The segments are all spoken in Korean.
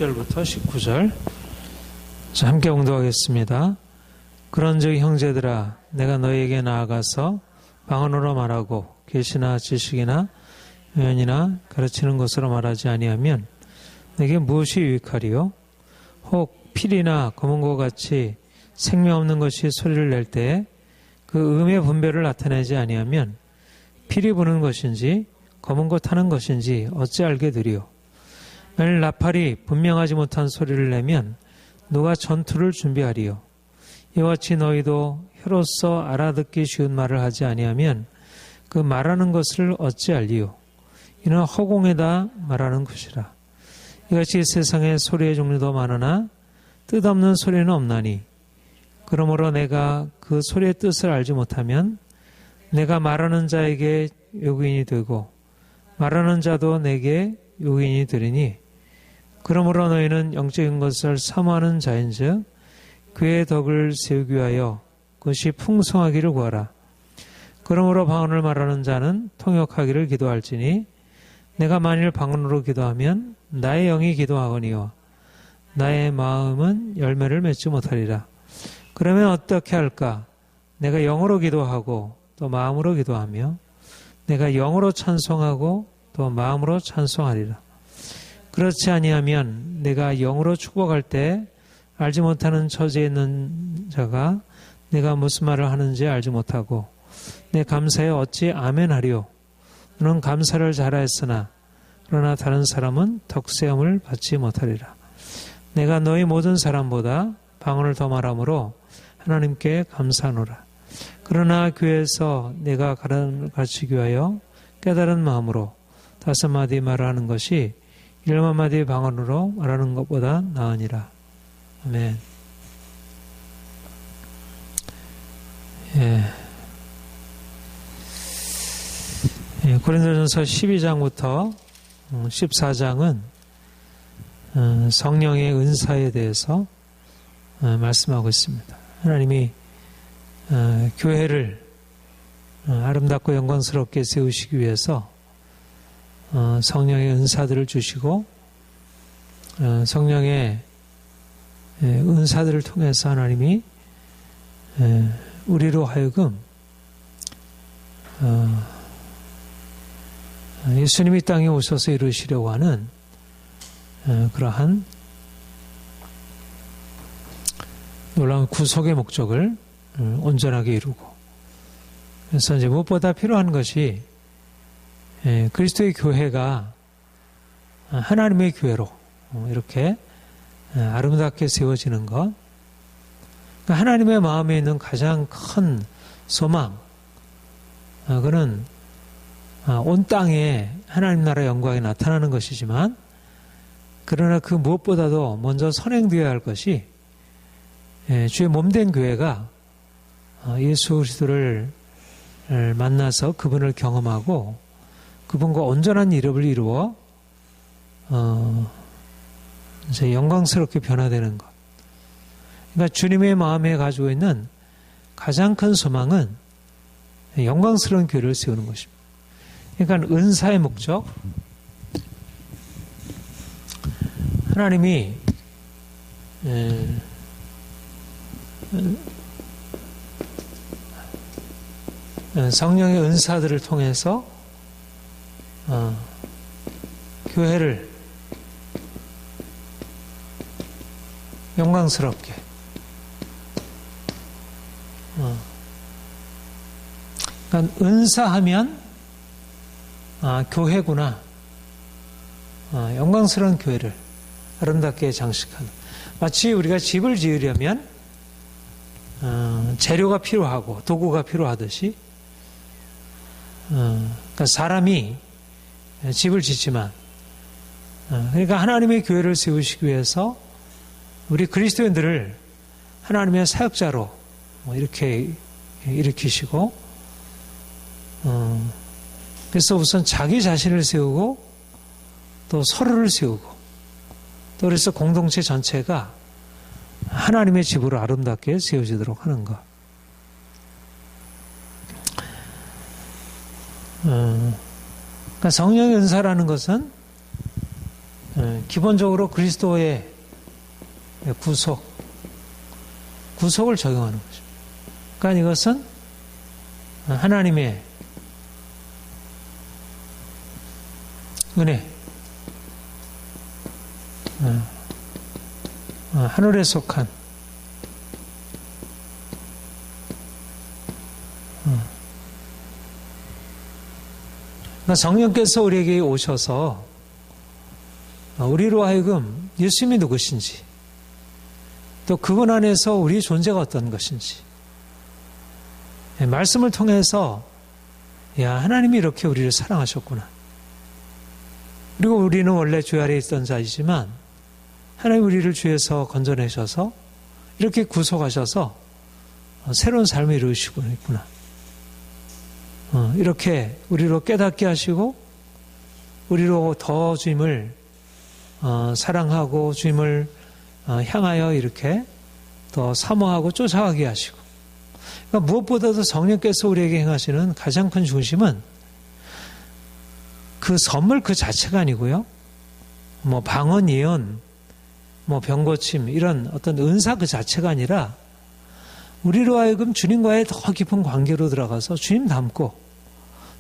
16절부터 19절. 자, 함께 공독하겠습니다. 그런즉 형제들아, 내가 너희에게 나아가서 방언으로 말하고 계시나 지식이나 표현이나 가르치는 것으로 말하지 아니하면 내게 무엇이 유익하리요? 혹 필이나 검은고 같이 생명 없는 것이 소리를 낼 때에 그 음의 분별을 나타내지 아니하면 필이 부는 것인지 검은고 타는 것인지 어찌 알게 되리요? 만일 나팔이 분명하지 못한 소리를 내면 누가 전투를 준비하리요? 이와 같이 너희도 혀로서 알아듣기 쉬운 말을 하지 아니하면 그 말하는 것을 어찌 알리요? 이는 허공에다 말하는 것이라. 이같이 세상에 소리의 종류도 많으나 뜻없는 소리는 없나니 그러므로 내가 그 소리의 뜻을 알지 못하면 내가 말하는 자에게 요구인이 되고 말하는 자도 내게 요구인이 되리니 그러므로 너희는 영적인 것을 사모하는 자인즉 그의 덕을 세우기 위하여 그것이 풍성하기를 구하라. 그러므로 방언을 말하는 자는 통역하기를 기도할지니 내가 만일 방언으로 기도하면 나의 영이 기도하거니와 나의 마음은 열매를 맺지 못하리라. 그러면 어떻게 할까? 내가 영으로 기도하고 또 마음으로 기도하며 내가 영으로 찬송하고 또 마음으로 찬송하리라. 그렇지 아니하면 내가 영으로 축복할 때 알지 못하는 처지에 있는 자가 내가 무슨 말을 하는지 알지 못하고 내 감사에 어찌 아멘하리요? 너는 감사를 잘하였으나 그러나 다른 사람은 덕세움을 받지 못하리라. 내가 너희 모든 사람보다 방언을 더 말함으로 하나님께 감사하노라. 그러나 교회에서 내가 가르치기 위하여 깨달은 마음으로 5마디 말하는 것이 1마디 방언으로 말하는 것보다 나으니라. 아멘. 고린도전서 12장부터 14장은 성령의 은사에 대해서 말씀하고 있습니다. 하나님이 교회를 아름답고 영광스럽게 세우시기 위해서 성령의 은사들을 주시고 성령의 은사들을 통해서 하나님이 우리로 하여금 예수님이 땅에 오셔서 이루시려고 하는 그러한 놀라운 구속의 목적을 온전하게 이루고, 그래서 이제 무엇보다 필요한 것이 그리스도의 교회가 하나님의 교회로 이렇게 아름답게 세워지는 것, 그러니까 하나님의 마음에 있는 가장 큰 소망, 그는 온 땅에 하나님 나라의 영광이 나타나는 것이지만, 그러나 그 무엇보다도 먼저 선행되어야 할 것이 주의 몸된 교회가 예수 그리스도를 만나서 그분을 경험하고 그분과 온전한 이름을 이루어 이제 영광스럽게 변화되는 것. 그러니까 주님의 마음에 가지고 있는 가장 큰 소망은 영광스러운 교회를 세우는 것입니다. 그러니까 은사의 목적, 하나님이 성령의 은사들을 통해서 교회를 영광스럽게 그러니까 은사하면 교회구나, 영광스러운 교회를 아름답게 장식하는, 마치 우리가 집을 지으려면 재료가 필요하고 도구가 필요하듯이 그러니까 사람이 집을 짓지만 그러니까 하나님의 교회를 세우시기 위해서 우리 그리스도인들을 하나님의 사역자로 이렇게 일으키시고 그래서 우선 자기 자신을 세우고 또 서로를 세우고 또 그래서 공동체 전체가 하나님의 집으로 아름답게 세워지도록 하는 것. 그러니까 성령의 은사라는 것은 기본적으로 그리스도의 구속을 적용하는 거죠. 그러니까 이것은 하나님의 은혜, 하늘에 속한 그러니까 성령께서 우리에게 오셔서 우리로 하여금 예수님이 누구신지, 또 그분 안에서 우리의 존재가 어떤 것인지 말씀을 통해서 하나님이 이렇게 우리를 사랑하셨구나. 그리고 우리는 원래 죄 아래에 있던 자이지만 하나님 우리를 죄에서 건져내셔서 이렇게 구속하셔서 새로운 삶을 이루시고 있구나. 이렇게 우리로 깨닫게 하시고 우리로 더 주님을 사랑하고 주님을 향하여 이렇게 더 사모하고 쫓아가게 하시고, 그러니까 무엇보다도 성령께서 우리에게 행하시는 가장 큰 중심은 그 선물 그 자체가 아니고요, 방언, 예언, 병고침 이런 어떤 은사 그 자체가 아니라 우리로 하여금 주님과의 더 깊은 관계로 들어가서 주님 닮고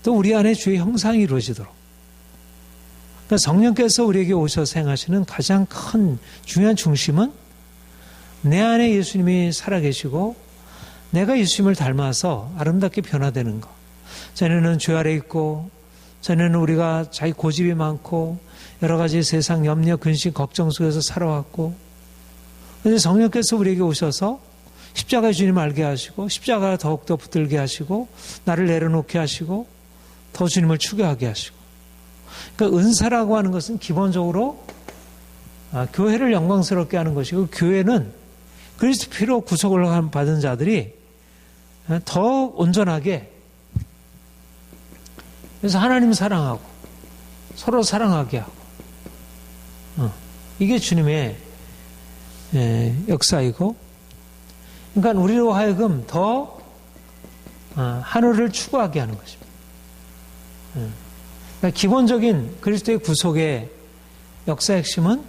또 우리 안에 주의 형상이 이루어지도록, 그러니까 성령께서 우리에게 오셔서 행하시는 가장 큰 중요한 중심은 내 안에 예수님이 살아계시고 내가 예수님을 닮아서 아름답게 변화되는 것. 전에는 죄 아래 있고, 전에는 우리가 자기 고집이 많고 여러 가지 세상 염려, 근심, 걱정 속에서 살아왔고, 그런데 성령께서 우리에게 오셔서 십자가의 주님 알게 하시고 십자가 더욱더 붙들게 하시고 나를 내려놓게 하시고 더 주님을 추구하게 하시고, 그러니까 은사라고 하는 것은 기본적으로 교회를 영광스럽게 하는 것이고, 교회는 그리스도 피로 구속을 받은 자들이 더 온전하게, 그래서 하나님 사랑하고 서로 사랑하게 하고, 이게 주님의 역사이고, 그러니까 우리로 하여금 더 하늘을 추구하게 하는 것입니다. 그러니까 기본적인 그리스도의 구속의 역사 핵심은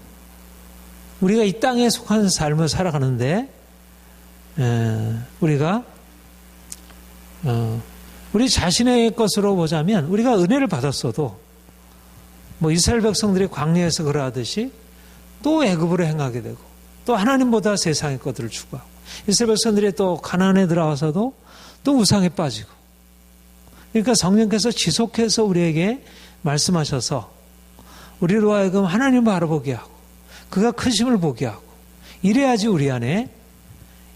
우리가 이 땅에 속한 삶을 살아가는데 우리가 우리 자신의 것으로 보자면 우리가 은혜를 받았어도 이스라엘 백성들이 광야에서 그러하듯이 또 애굽으로 행하게 되고 또 하나님보다 세상의 것들을 추구하고, 이스라엘 백성들이 또 가나안에 들어와서도 또 우상에 빠지고, 그러니까 성령께서 지속해서 우리에게 말씀하셔서 우리로 하여금 하나님을 바라보게 하고 그가 크심을 보게 하고, 이래야지 우리 안에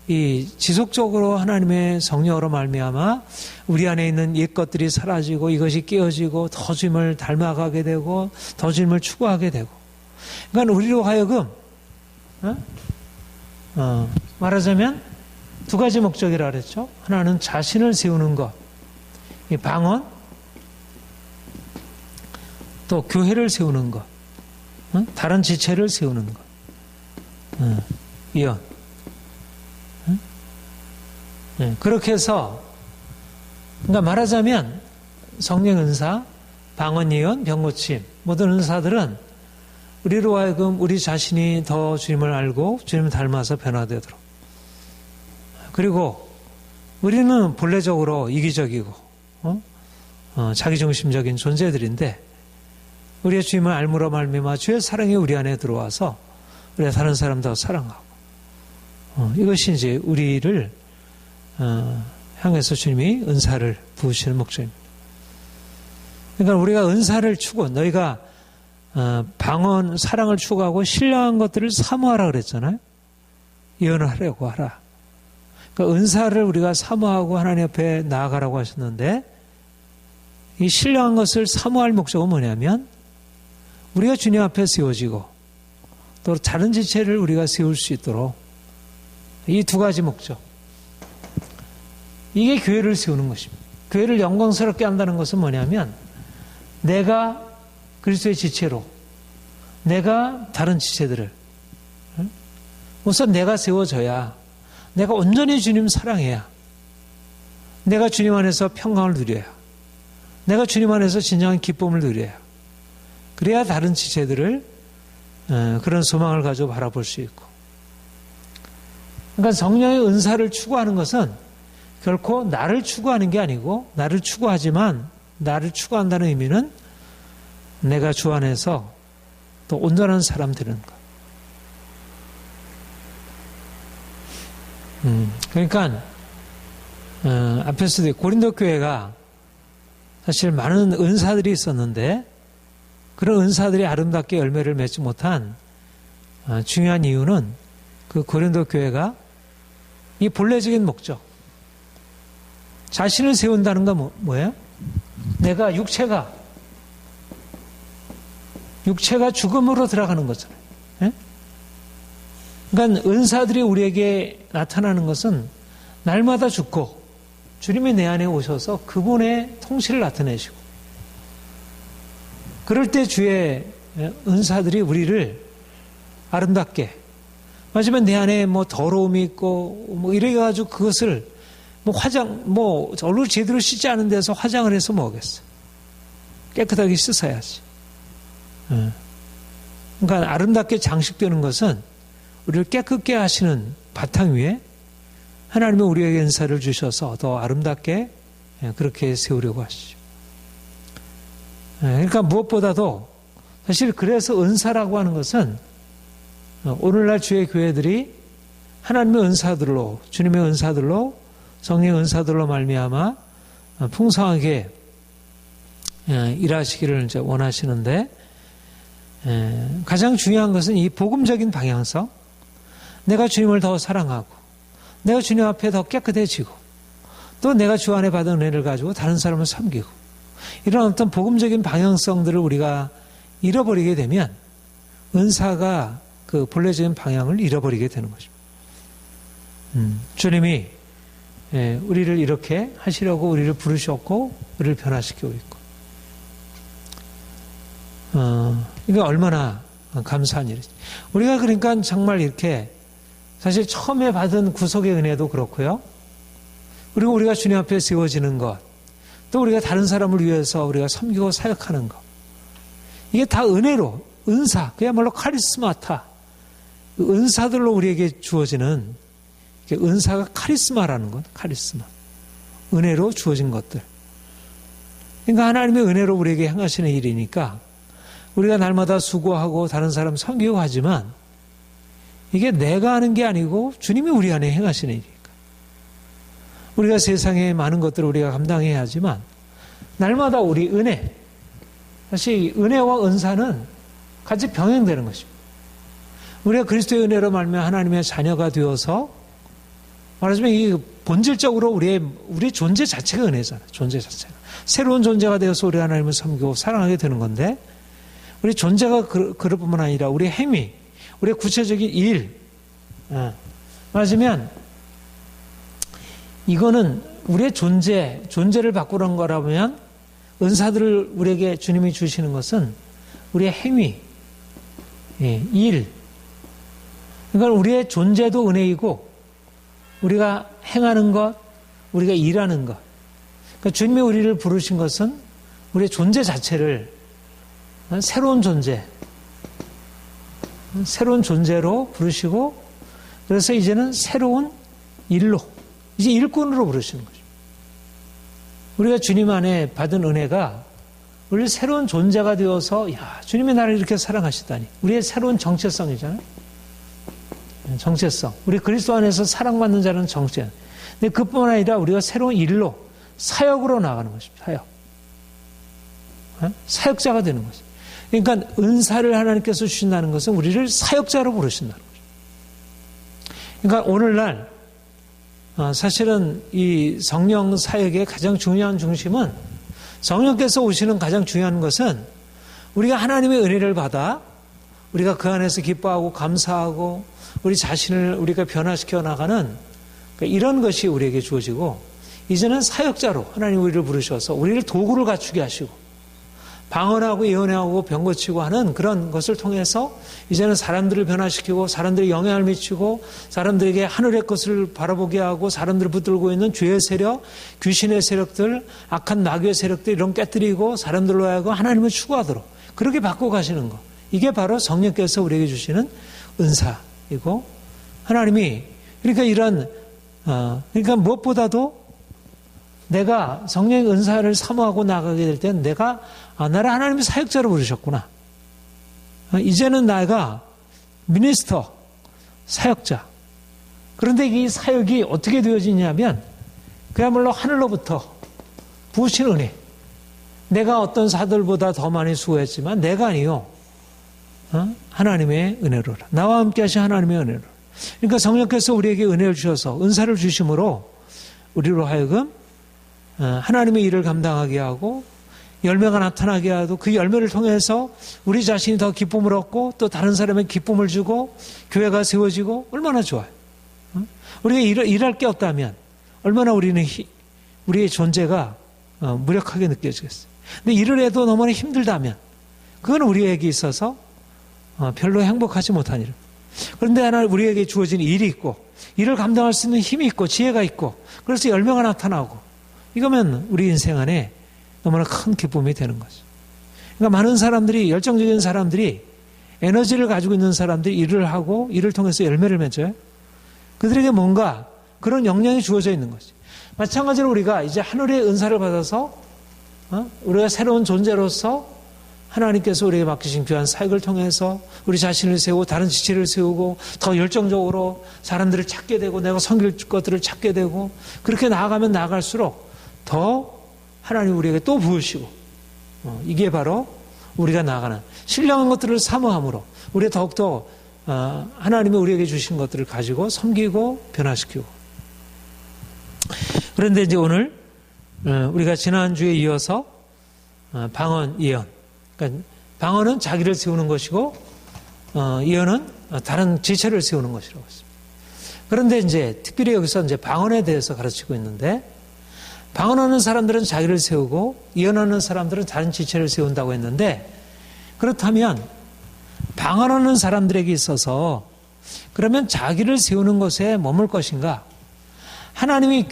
이 지속적으로 하나님의 성령으로 말미암아 우리 안에 있는 옛 것들이 사라지고 이것이 깨어지고 더 주님을 닮아가게 되고 더 주님을 추구하게 되고, 그러니까 우리로 하여금 말하자면 두 가지 목적이라 그랬죠. 하나는 자신을 세우는 것, 이 방언, 또 교회를 세우는 것, 다른 지체를 세우는 것, 예언. 그렇게 해서, 그러니까 말하자면 성령 은사, 방언, 예언, 병고침 모든 은사들은 우리로 하여금 우리 자신이 더 주님을 알고 주님을 닮아서 변화되도록, 그리고 우리는 본래적으로 이기적이고 자기중심적인 존재들인데 우리의 주님을 알므로 말미암아 주의 사랑이 우리 안에 들어와서 우리가 다른 사람 더 사랑하고, 이것이 이제 우리를 향해서 주님이 은사를 부으시는 목적입니다. 그러니까 우리가 은사를 추구, 너희가 방언, 사랑을 추구하고 신령한 것들을 사모하라 그랬잖아요. 예언을 하려고 하라. 그러니까 은사를 우리가 사모하고 하나님 앞에 나아가라고 하셨는데, 이 신령한 것을 사모할 목적은 뭐냐면 우리가 주님 앞에 세워지고 또 다른 지체를 우리가 세울 수 있도록, 이 두 가지 목적, 이게 교회를 세우는 것입니다. 교회를 영광스럽게 한다는 것은 뭐냐면 내가 그리스도의 지체로, 내가 다른 지체들을, 우선 내가 세워져야, 내가 온전히 주님 사랑해야, 내가 주님 안에서 평강을 누려야, 내가 주님 안에서 진정한 기쁨을 누려야, 그래야 다른 지체들을 그런 소망을 가지고 바라볼 수 있고. 그러니까 성령의 은사를 추구하는 것은 결코 나를 추구하는 게 아니고, 나를 추구하지만 나를 추구한다는 의미는 내가 주 안에서 또 온전한 사람 되는 것. 그러니까 앞에서도 고린도 교회가 사실 많은 은사들이 있었는데 그런 은사들이 아름답게 열매를 맺지 못한 중요한 이유는 그 고린도 교회가 이 본래적인 목적, 자신을 세운다는 건 뭐예요? 내가 육체가 죽음으로 들어가는 거잖아요. 예? 그러니까 은사들이 우리에게 나타나는 것은 날마다 죽고 주님이 내 안에 오셔서 그분의 통치를 나타내시고, 그럴 때 주의 은사들이 우리를 아름답게, 마지막에 내 안에 뭐 더러움이 있고 이래가지고 그것을 얼굴 제대로 씻지 않은 데서 화장을 해서 뭐겠어? 깨끗하게 씻어야지. 그러니까 아름답게 장식되는 것은 우리를 깨끗게 하시는 바탕 위에 하나님이 우리에게 은사를 주셔서 더 아름답게 그렇게 세우려고 하시죠. 그러니까 무엇보다도 사실 그래서 은사라고 하는 것은 오늘날 주의 교회들이 하나님의 은사들로, 주님의 은사들로, 성령의 은사들로 말미암아 풍성하게 일하시기를 이제 원하시는데, 가장 중요한 것은 이 복음적인 방향성, 내가 주님을 더 사랑하고 내가 주님 앞에 더 깨끗해지고 또 내가 주 안에 받은 은혜를 가지고 다른 사람을 섬기고, 이런 어떤 복음적인 방향성들을 우리가 잃어버리게 되면 은사가 그 본래적인 방향을 잃어버리게 되는 것입니다. 주님이 우리를 이렇게 하시려고 우리를 부르셨고 우리를 변화시키고 있고, 이게 얼마나 감사한 일이지. 우리가 그러니까 정말 이렇게 사실 처음에 받은 구속의 은혜도 그렇고요. 그리고 우리가 주님 앞에 세워지는 것, 또 우리가 다른 사람을 위해서 우리가 섬기고 사역하는 것, 이게 다 은혜로, 은사, 그야말로 카리스마타, 은사들로 우리에게 주어지는, 은사가 카리스마라는 것, 카리스마, 은혜로 주어진 것들. 그러니까 하나님의 은혜로 우리에게 행하시는 일이니까 우리가 날마다 수고하고 다른 사람 섬기고 하지만 이게 내가 하는 게 아니고 주님이 우리 안에 행하시는 일이니까. 우리가 세상에 많은 것들을 우리가 감당해야 하지만 날마다 우리 은혜, 사실 은혜와 은사는 같이 병행되는 것입니다. 우리가 그리스도의 은혜로 말미암아 하나님의 자녀가 되어서 말하자면 이 본질적으로 우리의 존재 자체가 은혜잖아요. 존재 자체가. 새로운 존재가 되어서 우리 하나님을 섬기고 사랑하게 되는 건데, 우리 존재가 그럴 뿐만 아니라 우리의 행위, 우리의 구체적인 일, 말하자면 이거는 우리의 존재를 바꾸는 거라면 은사들을 우리에게 주님이 주시는 것은 우리의 행위, 일. 그러니까 우리의 존재도 은혜이고 우리가 행하는 것, 우리가 일하는 것. 그러니까 주님이 우리를 부르신 것은 우리의 존재 자체를 새로운 존재로 부르시고, 그래서 이제는 새로운 일로, 이제 일꾼으로 부르시는 거죠. 우리가 주님 안에 받은 은혜가 우리 새로운 존재가 되어서, 주님이 나를 이렇게 사랑하시다니. 우리의 새로운 정체성이잖아요. 정체성. 우리 그리스도 안에서 사랑받는 자는 정체. 근데 그뿐만 아니라 우리가 새로운 일로, 사역으로 나가는 것입니다. 사역자가 되는 거죠. 그러니까 은사를 하나님께서 주신다는 것은 우리를 사역자로 부르신다는 거죠. 그러니까 오늘날 사실은 이 성령 사역의 가장 중요한 중심은, 성령께서 오시는 가장 중요한 것은 우리가 하나님의 은혜를 받아 우리가 그 안에서 기뻐하고 감사하고 우리 자신을 우리가 변화시켜 나가는, 이런 것이 우리에게 주어지고, 이제는 사역자로 하나님 우리를 부르셔서 우리를 도구를 갖추게 하시고 방언하고 예언하고 병 고치고 하는 그런 것을 통해서 이제는 사람들을 변화시키고 사람들이 영향을 미치고 사람들에게 하늘의 것을 바라보게 하고, 사람들을 붙들고 있는 죄의 세력, 귀신의 세력들, 악한 마귀의 세력들 이런 깨뜨리고 사람들로 하여금 하나님을 추구하도록 그렇게 바꿔 가시는 것. 이게 바로 성령께서 우리에게 주시는 은사이고 하나님이 그러니까 그러니까 무엇보다도 내가 성령의 은사를 사모하고 나가게 될 때는 내가 나를 하나님의 사역자로 부르셨구나. 이제는 내가 미니스터, 사역자. 그런데 이 사역이 어떻게 되어지냐면 그야말로 하늘로부터 부으신 은혜. 내가 어떤 사들보다 더 많이 수고했지만 내가 아니요. 하나님의 은혜로라. 나와 함께 하신 하나님의 은혜로. 그러니까 성령께서 우리에게 은혜를 주셔서 은사를 주심으로 우리로 하여금 하나님의 일을 감당하게 하고 열매가 나타나게 하고 그 열매를 통해서 우리 자신이 더 기쁨을 얻고 또 다른 사람에게 기쁨을 주고 교회가 세워지고 얼마나 좋아요. 우리가 일할 게 없다면 얼마나 우리의 존재가 무력하게 느껴지겠어요. 근데 일을 해도 너무나 힘들다면 그건 우리에게 있어서 별로 행복하지 못한 일. 그런데 하나 우리에게 주어진 일이 있고 일을 감당할 수 있는 힘이 있고 지혜가 있고 그래서 열매가 나타나고 이거면 우리 인생 안에 너무나 큰 기쁨이 되는 거죠. 그러니까 많은 사람들이 열정적인 사람들이 에너지를 가지고 있는 사람들이 일을 하고 일을 통해서 열매를 맺어요. 그들에게 뭔가 그런 역량이 주어져 있는 거죠. 마찬가지로 우리가 이제 하늘의 은사를 받아서 우리가 새로운 존재로서 하나님께서 우리에게 맡기신 귀한 사역을 통해서 우리 자신을 세우고 다른 지체를 세우고 더 열정적으로 사람들을 찾게 되고 내가 섬길 것들을 찾게 되고 그렇게 나아가면 나아갈수록 더 하나님 우리에게 또 부으시고 이게 바로 우리가 나아가는 신령한 것들을 사모함으로 우리가 더욱더 하나님이 우리에게 주신 것들을 가지고 섬기고 변화시키고 그런데 이제 오늘 우리가 지난주에 이어서 방언, 예언 그러니까 방언은 자기를 세우는 것이고 예언은 다른 지체를 세우는 것이라고 했습니다. 그런데 이제 특별히 여기서 이제 방언에 대해서 가르치고 있는데 방언하는 사람들은 자기를 세우고 예언하는 사람들은 다른 지체를 세운다고 했는데 그렇다면 방언하는 사람들에게 있어서 그러면 자기를 세우는 것에 머물 것인가? 하나님이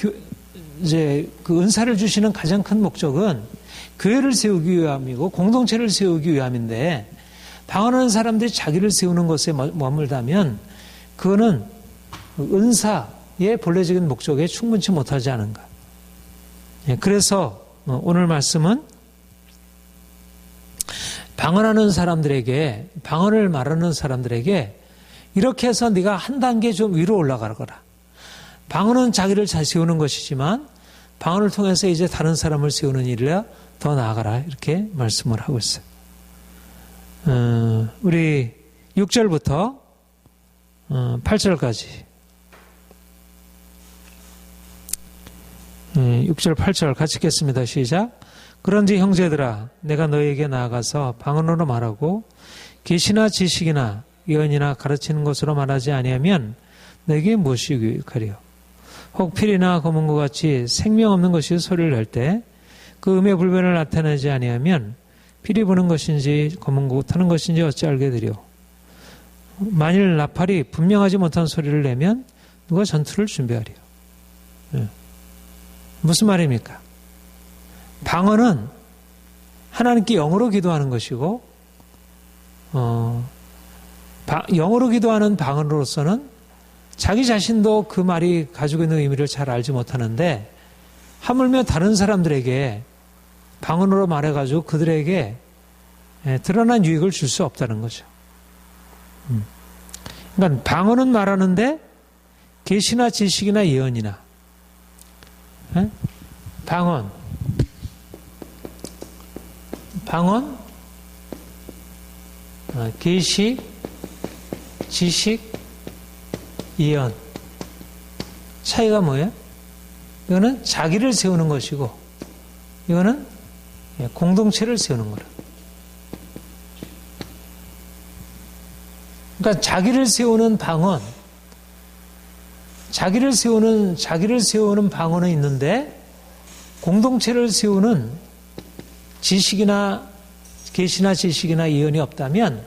이제 그 은사를 주시는 가장 큰 목적은 교회를 세우기 위함이고 공동체를 세우기 위함인데 방언하는 사람들이 자기를 세우는 것에 머물다면 그거는 은사의 본래적인 목적에 충분치 못하지 않은가. 그래서 오늘 말씀은 방언하는 사람들에게 방언을 말하는 사람들에게 이렇게 해서 네가 한 단계 좀 위로 올라가거라. 방언은 자기를 잘 세우는 것이지만 방언을 통해서 이제 다른 사람을 세우는 일이라 더 나아가라 이렇게 말씀을 하고 있어요. 우리 6절부터 8절까지 6절 8절 같이 읽겠습니다. 시작. 그런지 형제들아 내가 너희에게 나아가서 방언으로 말하고 계시나 지식이나 예언이나 가르치는 것으로 말하지 아니하면 너에게 무엇이 유익하리요. 혹 필이나 검은고 같이 생명 없는 것이 소리를 낼 때 그 음의 불변을 나타내지 아니하면 필이 부는 것인지 검은고 타는 것인지 어찌 알게 되리요. 만일 나팔이 분명하지 못한 소리를 내면 누가 전투를 준비하리요. 무슨 말입니까? 방언은 하나님께 영어로 기도하는 것이고 영어로 기도하는 방언으로서는 자기 자신도 그 말이 가지고 있는 의미를 잘 알지 못하는데 하물며 다른 사람들에게 방언으로 말해가지고 그들에게 드러난 유익을 줄 수 없다는 거죠. 그러니까 방언은 말하는데 계시나 지식이나 예언이나 방언, 계시, 지식, 예언. 차이가 뭐예요? 이거는 자기를 세우는 것이고 이거는 공동체를 세우는 거라. 그러니까 자기를 세우는 방언, 자기를 세우는 방언은 있는데 공동체를 세우는 지식이나 계시나 지식이나 예언이 없다면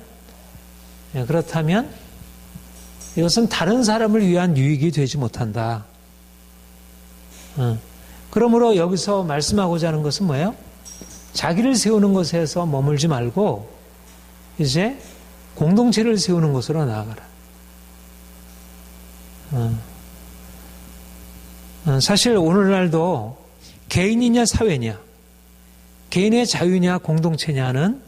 그렇다면 이것은 다른 사람을 위한 유익이 되지 못한다. 그러므로 여기서 말씀하고자 하는 것은 뭐예요? 자기를 세우는 것에서 머물지 말고 이제 공동체를 세우는 곳으로 나아가라. 사실 오늘날도 개인이냐 사회냐, 개인의 자유냐 공동체냐는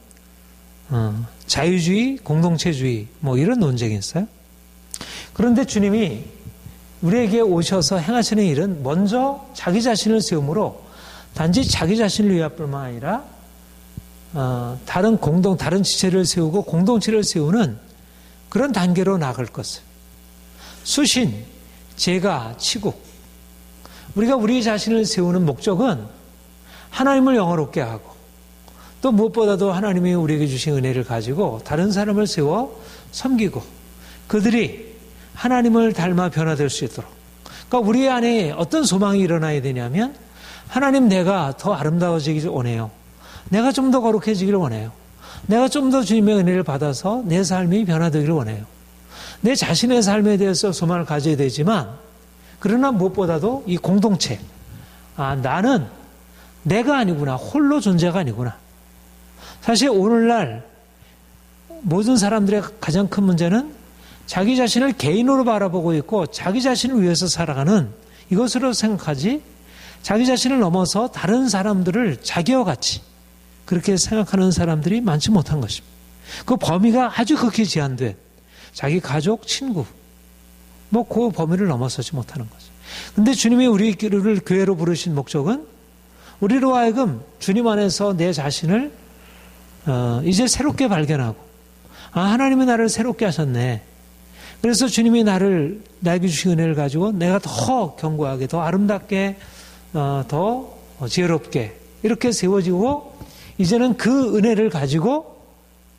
자유주의, 공동체주의 뭐 이런 논쟁이 있어요. 그런데 주님이 우리에게 오셔서 행하시는 일은 먼저 자기 자신을 세움으로 단지 자기 자신을 위할 뿐만 아니라 다른 지체를 세우고 공동체를 세우는 그런 단계로 나아갈 것을. 수신, 제가, 치국. 우리가 우리 자신을 세우는 목적은 하나님을 영화롭게 하고 또 무엇보다도 하나님이 우리에게 주신 은혜를 가지고 다른 사람을 세워 섬기고 그들이 하나님을 닮아 변화될 수 있도록. 그러니까 우리 안에 어떤 소망이 일어나야 되냐면 하나님 내가 더 아름다워지기를 원해요. 내가 좀 더 거룩해지기를 원해요. 내가 좀 더 주님의 은혜를 받아서 내 삶이 변화되기를 원해요. 내 자신의 삶에 대해서 소망을 가져야 되지만 그러나 무엇보다도 이 공동체, 나는 내가 아니구나, 홀로 존재가 아니구나. 사실 오늘날 모든 사람들의 가장 큰 문제는 자기 자신을 개인으로 바라보고 있고 자기 자신을 위해서 살아가는 이것으로 생각하지 자기 자신을 넘어서 다른 사람들을 자기와 같이 그렇게 생각하는 사람들이 많지 못한 것입니다. 그 범위가 아주 극히 제한된 자기 가족, 친구 그 범위를 넘어서지 못하는 거죠. 그런데 주님이 우리를 교회로 부르신 목적은 우리로 하여금 주님 안에서 내 자신을 이제 새롭게 발견하고 하나님이 나를 새롭게 하셨네. 그래서 주님이 나에게 주신 은혜를 가지고 내가 더 견고하게, 더 아름답게, 더 지혜롭게 이렇게 세워지고 이제는 그 은혜를 가지고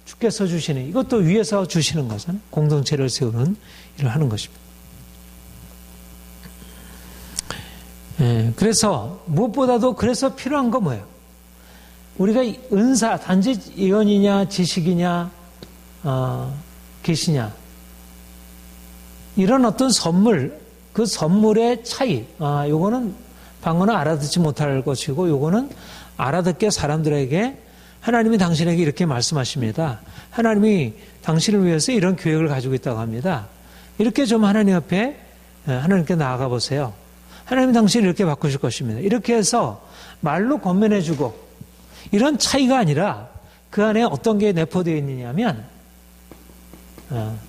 주께서 주시는 이것도 위에서 주시는 거잖아요. 공동체를 세우는 일을 하는 것입니다. 그래서 무엇보다도 그래서 필요한 거 뭐예요? 우리가 은사, 단지 예언이냐 지식이냐 계시냐 이런 어떤 선물, 그 선물의 차이, 요거는 방언은 알아듣지 못할 것이고 요거는 알아듣게 사람들에게 하나님이 당신에게 이렇게 말씀하십니다. 하나님이 당신을 위해서 이런 계획을 가지고 있다고 합니다. 이렇게 좀 하나님 앞에 하나님께 나아가 보세요. 하나님이 당신을 이렇게 바꾸실 것입니다. 이렇게 해서 말로 권면해주고 이런 차이가 아니라 그 안에 어떤 게 내포되어 있느냐면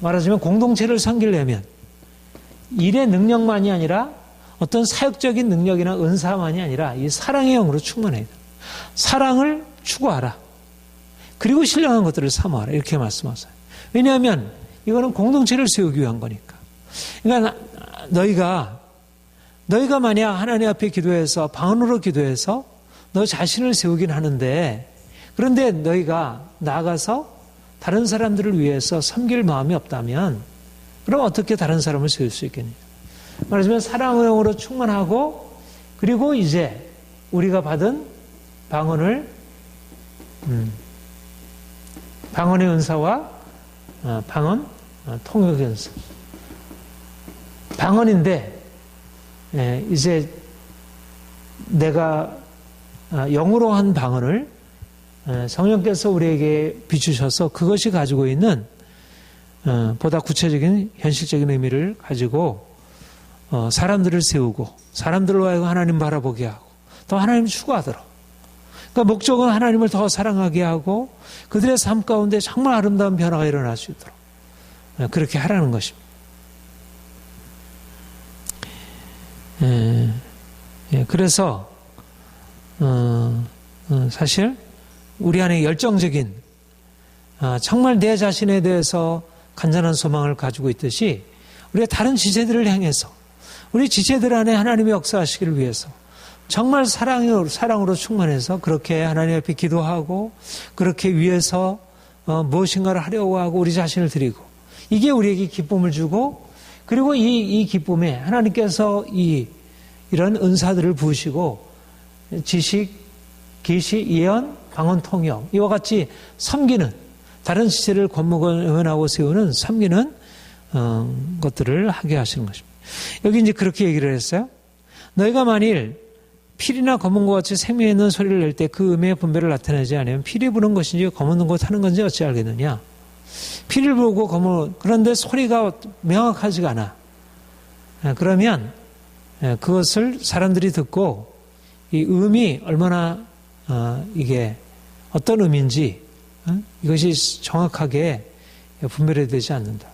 말하자면 공동체를 섬기려면 일의 능력만이 아니라 어떤 사역적인 능력이나 은사만이 아니라 이 사랑의 영으로 충만해야 돼. 사랑을 추구하라. 그리고 신령한 것들을 사모하라. 이렇게 말씀하세요. 왜냐하면 이거는 공동체를 세우기 위한 거니까. 그러니까 너희가 만약 하나님 앞에 기도해서 방언으로 기도해서 너 자신을 세우긴 하는데 그런데 너희가 나아가서 다른 사람들을 위해서 섬길 마음이 없다면 그럼 어떻게 다른 사람을 세울 수 있겠느냐. 말하자면 사랑의 영으로 충만하고 그리고 이제 우리가 받은 방언의 은사와 통역의 은사. 방언인데 이제 내가 영으로 한 방언을 성령께서 우리에게 비추셔서 그것이 가지고 있는 보다 구체적인 현실적인 의미를 가지고 사람들을 세우고 사람들로 하여금 하나님 바라보게 하고 또 하나님 추구하도록. 그러니까 목적은 하나님을 더 사랑하게 하고 그들의 삶 가운데 정말 아름다운 변화가 일어날 수 있도록 그렇게 하라는 것입니다. 그래서 사실 우리 안에 열정적인 정말 내 자신에 대해서 간절한 소망을 가지고 있듯이 우리가 다른 지체들을 향해서 우리 지체들 안에 하나님의 역사하시기를 위해서 정말 사랑으로 충만해서 그렇게 하나님 앞에 기도하고 그렇게 위해서 무엇인가를 하려고 하고 우리 자신을 드리고 이게 우리에게 기쁨을 주고 그리고 이 기쁨에 하나님께서 이런 은사들을 부으시고 지식, 계시, 예언, 방언, 통역 이와 같이 섬기는 다른 지체를 권면하고 세우는 섬기는 것들을 하게 하시는 것입니다. 여기 이제 그렇게 얘기를 했어요. 너희가 만일 필이나 검은과 같이 생명이 있는 소리를 낼 때 그 음의 분별을 나타내지 않으면 필이 부는 것인지 검은 것 하는 건지 어찌 알겠느냐. 피를 보고 검을, 그런데 소리가 명확하지가 않아. 그러면 그것을 사람들이 듣고 이 음이 얼마나 이게 어떤 음인지 이것이 정확하게 분별이 되지 않는다.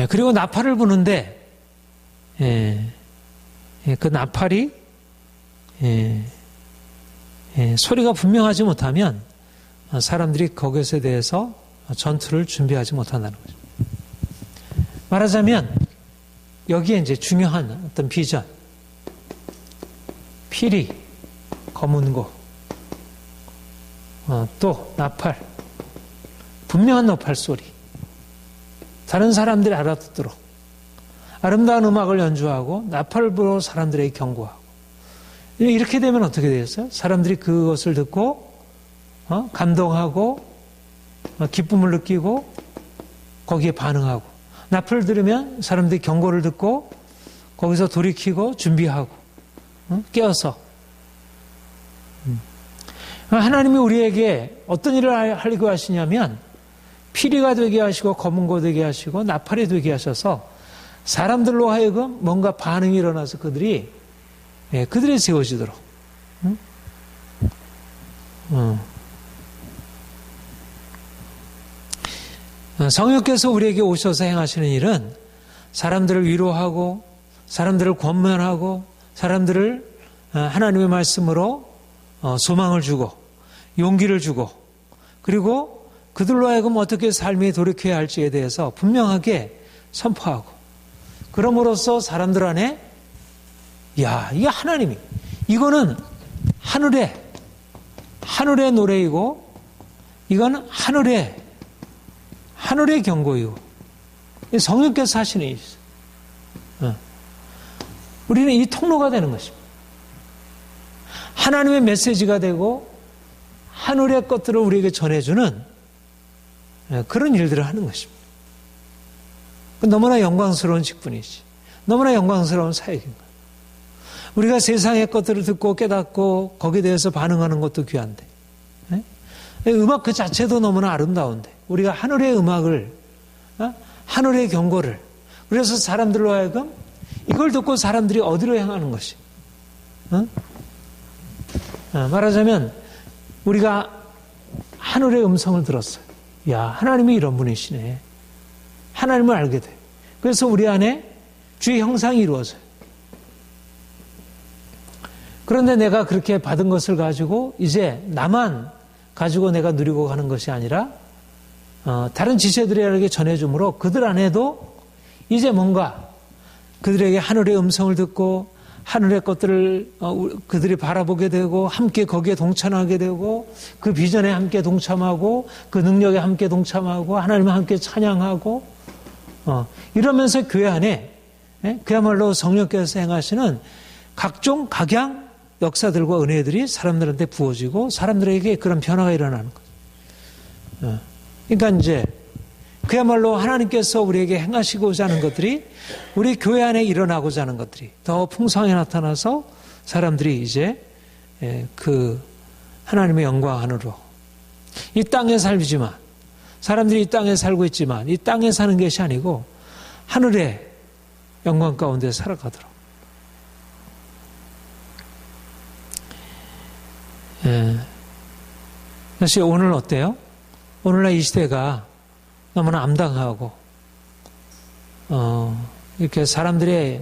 그리고 나팔을 부는데 그 나팔이 소리가 분명하지 못하면 사람들이 그것에 대해서 전투를 준비하지 못한다는 거죠. 말하자면 여기에 이제 중요한 어떤 비전, 피리, 검은고, 또 나팔, 분명한 나팔 소리, 다른 사람들이 알아듣도록 아름다운 음악을 연주하고 나팔을 불어 사람들에게 경고하고, 이렇게 되면 어떻게 되겠어요? 사람들이 그것을 듣고 감동하고 기쁨을 느끼고 거기에 반응하고, 나팔을 들으면 사람들이 경고를 듣고 거기서 돌이키고 준비하고 깨어서. 하나님이 우리에게 어떤 일을 하려고 하시냐면 피리가 되게 하시고 검은고 되게 하시고 나팔이 되게 하셔서 사람들로 하여금 뭔가 반응이 일어나서 그들이 세워지도록. 성령께서 우리에게 오셔서 행하시는 일은 사람들을 위로하고 사람들을 권면하고 사람들을 하나님의 말씀으로 소망을 주고 용기를 주고, 그리고 그들로 하여금 어떻게 삶에 돌이켜야 할지에 대해서 분명하게 선포하고, 그럼으로써 사람들 안에 야, 이게 하나님이, 이거는 하늘의 노래이고 이건 하늘의 경고이고 성령께서 하시는 일이죠. 우리는 이 통로가 되는 것입니다. 하나님의 메시지가 되고 하늘의 것들을 우리에게 전해주는 그런 일들을 하는 것입니다. 너무나 영광스러운 직분이지, 너무나 영광스러운 사역인 거예요. 우리가 세상의 것들을 듣고 깨닫고 거기에 대해서 반응하는 것도 귀한데, 음악 그 자체도 너무나 아름다운데 우리가 하늘의 음악을, 하늘의 경고를, 그래서 사람들로 하여금 이걸 듣고 사람들이 어디로 향하는 것이, 말하자면 우리가 하늘의 음성을 들었어요. 야, 하나님이 이런 분이시네. 하나님을 알게 돼. 그래서 우리 안에 주의 형상이 이루어져요. 그런데 내가 그렇게 받은 것을 가지고 이제 나만 가지고 내가 누리고 가는 것이 아니라 다른 지체들에게 전해줌으로 그들 안에도 이제 뭔가 그들에게 하늘의 음성을 듣고 하늘의 것들을 그들이 바라보게 되고 함께 거기에 동참하게 되고 그 비전에 함께 동참하고 그 능력에 함께 동참하고 하나님을 함께 찬양하고 이러면서 교회 안에 그야말로 성령께서 행하시는 각종 각양 역사들과 은혜들이 사람들한테 부어지고 사람들에게 그런 변화가 일어나는 거죠. 그러니까 이제 그야말로 하나님께서 우리에게 행하시고자 하는 것들이 우리 교회 안에 일어나고자 하는 것들이 더 풍성하게 나타나서 사람들이 이제 그 하나님의 영광 안으로, 이 땅에 살지만 사람들이 이 땅에 살고 있지만 이 땅에 사는 것이 아니고 하늘의 영광 가운데 살아가도록. 사실 오늘 어때요? 오늘날 이 시대가 너무나 암담하고 이렇게 사람들이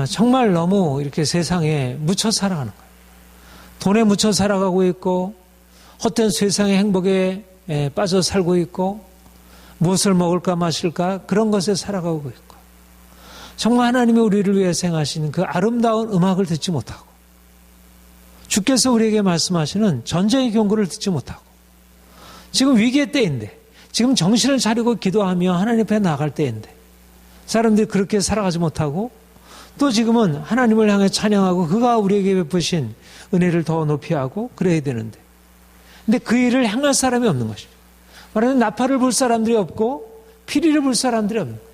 정말 너무 이렇게 세상에 묻혀 살아가는 거예요. 돈에 묻혀 살아가고 있고 헛된 세상의 행복에 빠져 살고 있고 무엇을 먹을까 마실까 그런 것에 살아가고 있고, 정말 하나님이 우리를 위해서 행하시는 그 아름다운 음악을 듣지 못하고 주께서 우리에게 말씀하시는 전쟁의 경고를 듣지 못하고, 지금 위기의 때인데, 지금 정신을 차리고 기도하며 하나님 앞에 나아갈 때인데 사람들이 그렇게 살아가지 못하고 또 지금은 하나님을 향해 찬양하고 그가 우리에게 베푸신 은혜를 더 높이 하고 그래야 되는데, 근데 그 일을 행할 사람이 없는 것입니다. 말하자면 나팔을 불 사람들이 없고 피리를 불 사람들이 없는 거예요.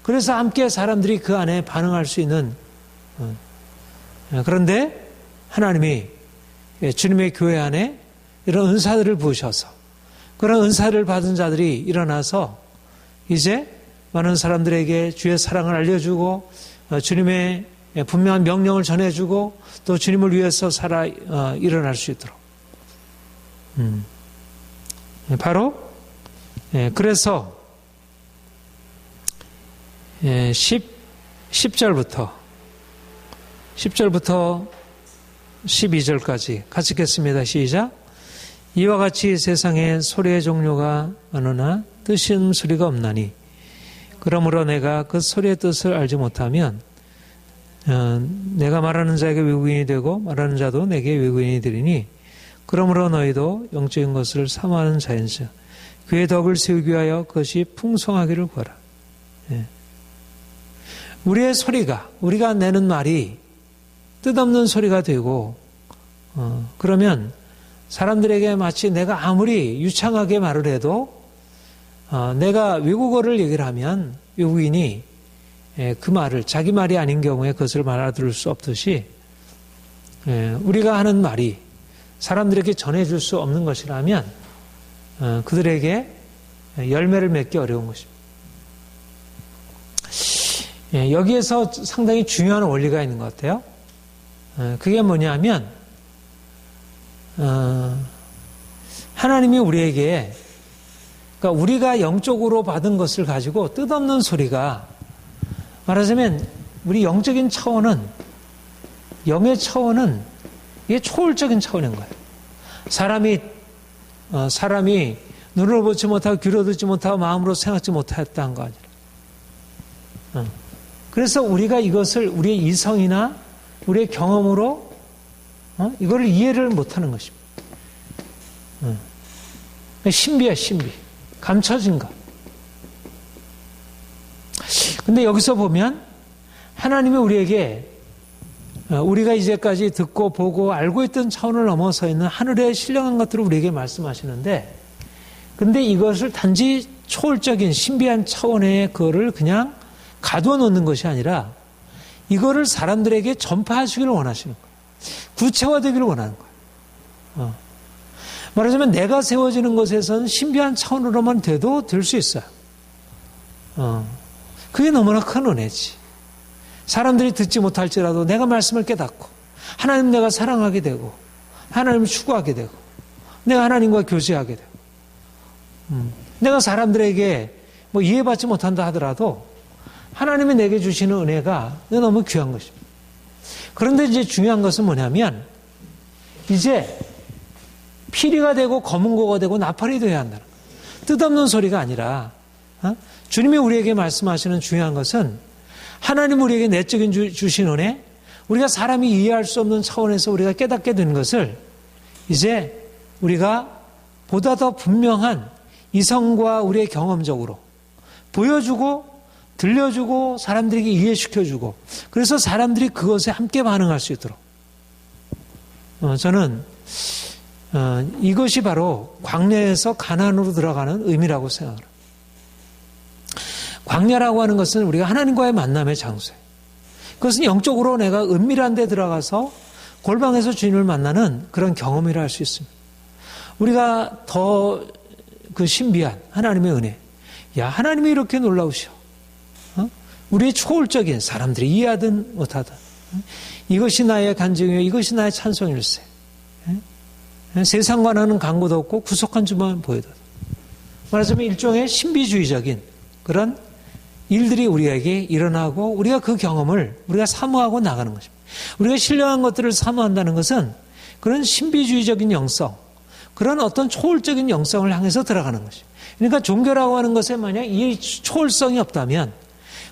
그래서 함께 사람들이 그 안에 반응할 수 있는, 그런데 하나님이 주님의 교회 안에 이런 은사들을 부으셔서 그런 은사를 받은 자들이 일어나서 이제 많은 사람들에게 주의 사랑을 알려주고 주님의 분명한 명령을 전해주고 또 주님을 위해서 일어날 수 있도록. 바로 그래서 10절부터 12절까지 같이 읽겠습니다. 시작. 이와 같이 세상에 소리의 종류가 많으나 뜻이 있는 소리가 없나니 그러므로 내가 그 소리의 뜻을 알지 못하면 내가 말하는 자에게 외국인이 되고 말하는 자도 내게 외국인이 되리니 그러므로 너희도 영적인 것을 사모하는 자인즉 그의 덕을 세우기 위하여 그것이 풍성하기를 구하라. 우리의 소리가, 우리가 내는 말이 뜻없는 소리가 되고 그러면 사람들에게 마치 내가 아무리 유창하게 말을 해도 내가 외국어를 얘기를 하면 외국인이 그 말을 자기 말이 아닌 경우에 그것을 알아들을 수 없듯이 우리가 하는 말이 사람들에게 전해줄 수 없는 것이라면 그들에게 열매를 맺기 어려운 것입니다. 여기에서 상당히 중요한 원리가 있는 것 같아요. 그게 뭐냐면 하나님이 우리에게 그러니까 우리가 영적으로 받은 것을 가지고 뜻없는 소리가 말하자면 우리 영적인 차원은 영의 차원은 이게 초월적인 차원인 거예요. 사람이 눈으로 보지 못하고 귀로 듣지 못하고 마음으로 생각지 못했다는 거 아니라. 그래서 우리가 이것을 우리의 이성이나 우리의 경험으로 이거를 이해를 못하는 것입니다. 신비야, 신비. 감춰진 것. 근데 여기서 보면 하나님이 우리에게 우리가 이제까지 듣고 보고 알고 있던 차원을 넘어서 있는 하늘의 신령한 것들을 우리에게 말씀하시는데 근데 이것을 단지 초월적인 신비한 차원의 그거를 그냥 가두어 놓는 것이 아니라 이거를 사람들에게 전파하시기를 원하시는 거예요. 구체화되기를 원하는 거예요. 말하자면 내가 세워지는 것에서는 신비한 차원으로만 돼도 될 수 있어요. 그게 너무나 큰 은혜지. 사람들이 듣지 못할지라도 내가 말씀을 깨닫고 하나님 내가 사랑하게 되고 하나님을 추구하게 되고 내가 하나님과 교제하게 되고 내가 사람들에게 뭐 이해받지 못한다 하더라도 하나님이 내게 주시는 은혜가 너무 귀한 것입니다. 그런데 이제 중요한 것은 뭐냐면 이제 피리가 되고 검은고가 되고 나팔이 되어야 한다는 거예요. 뜻없는 소리가 아니라 주님이 우리에게 말씀하시는 중요한 것은 하나님 우리에게 내적인 주신 은혜 우리가 사람이 이해할 수 없는 차원에서 우리가 깨닫게 되는 것을 이제 우리가 보다 더 분명한 이성과 우리의 경험적으로 보여주고 들려주고 사람들에게 이해시켜주고 그래서 사람들이 그것에 함께 반응할 수 있도록 저는 이것이 바로 광야에서 가나안으로 들어가는 의미라고 생각합니다. 광야라고 하는 것은 우리가 하나님과의 만남의 장소예요. 그것은 영적으로 내가 은밀한 데 들어가서 골방에서 주님을 만나는 그런 경험이라 할 수 있습니다. 우리가 더 그 신비한 하나님의 은혜, 야 하나님이 이렇게 놀라우셔. 우리의 초월적인 사람들이 이해하든 못하든 이것이 나의 간증이요 이것이 나의 찬송일세. 세상과 나는 간고도 없고 구속한 주만 보여도 말하자면 일종의 신비주의적인 그런 일들이 우리에게 일어나고 우리가 그 경험을 우리가 사모하고 나가는 것입니다. 우리가 신령한 것들을 사모한다는 것은 그런 신비주의적인 영성 그런 어떤 초월적인 영성을 향해서 들어가는 것입니다. 그러니까 종교라고 하는 것에 만약 이 초월성이 없다면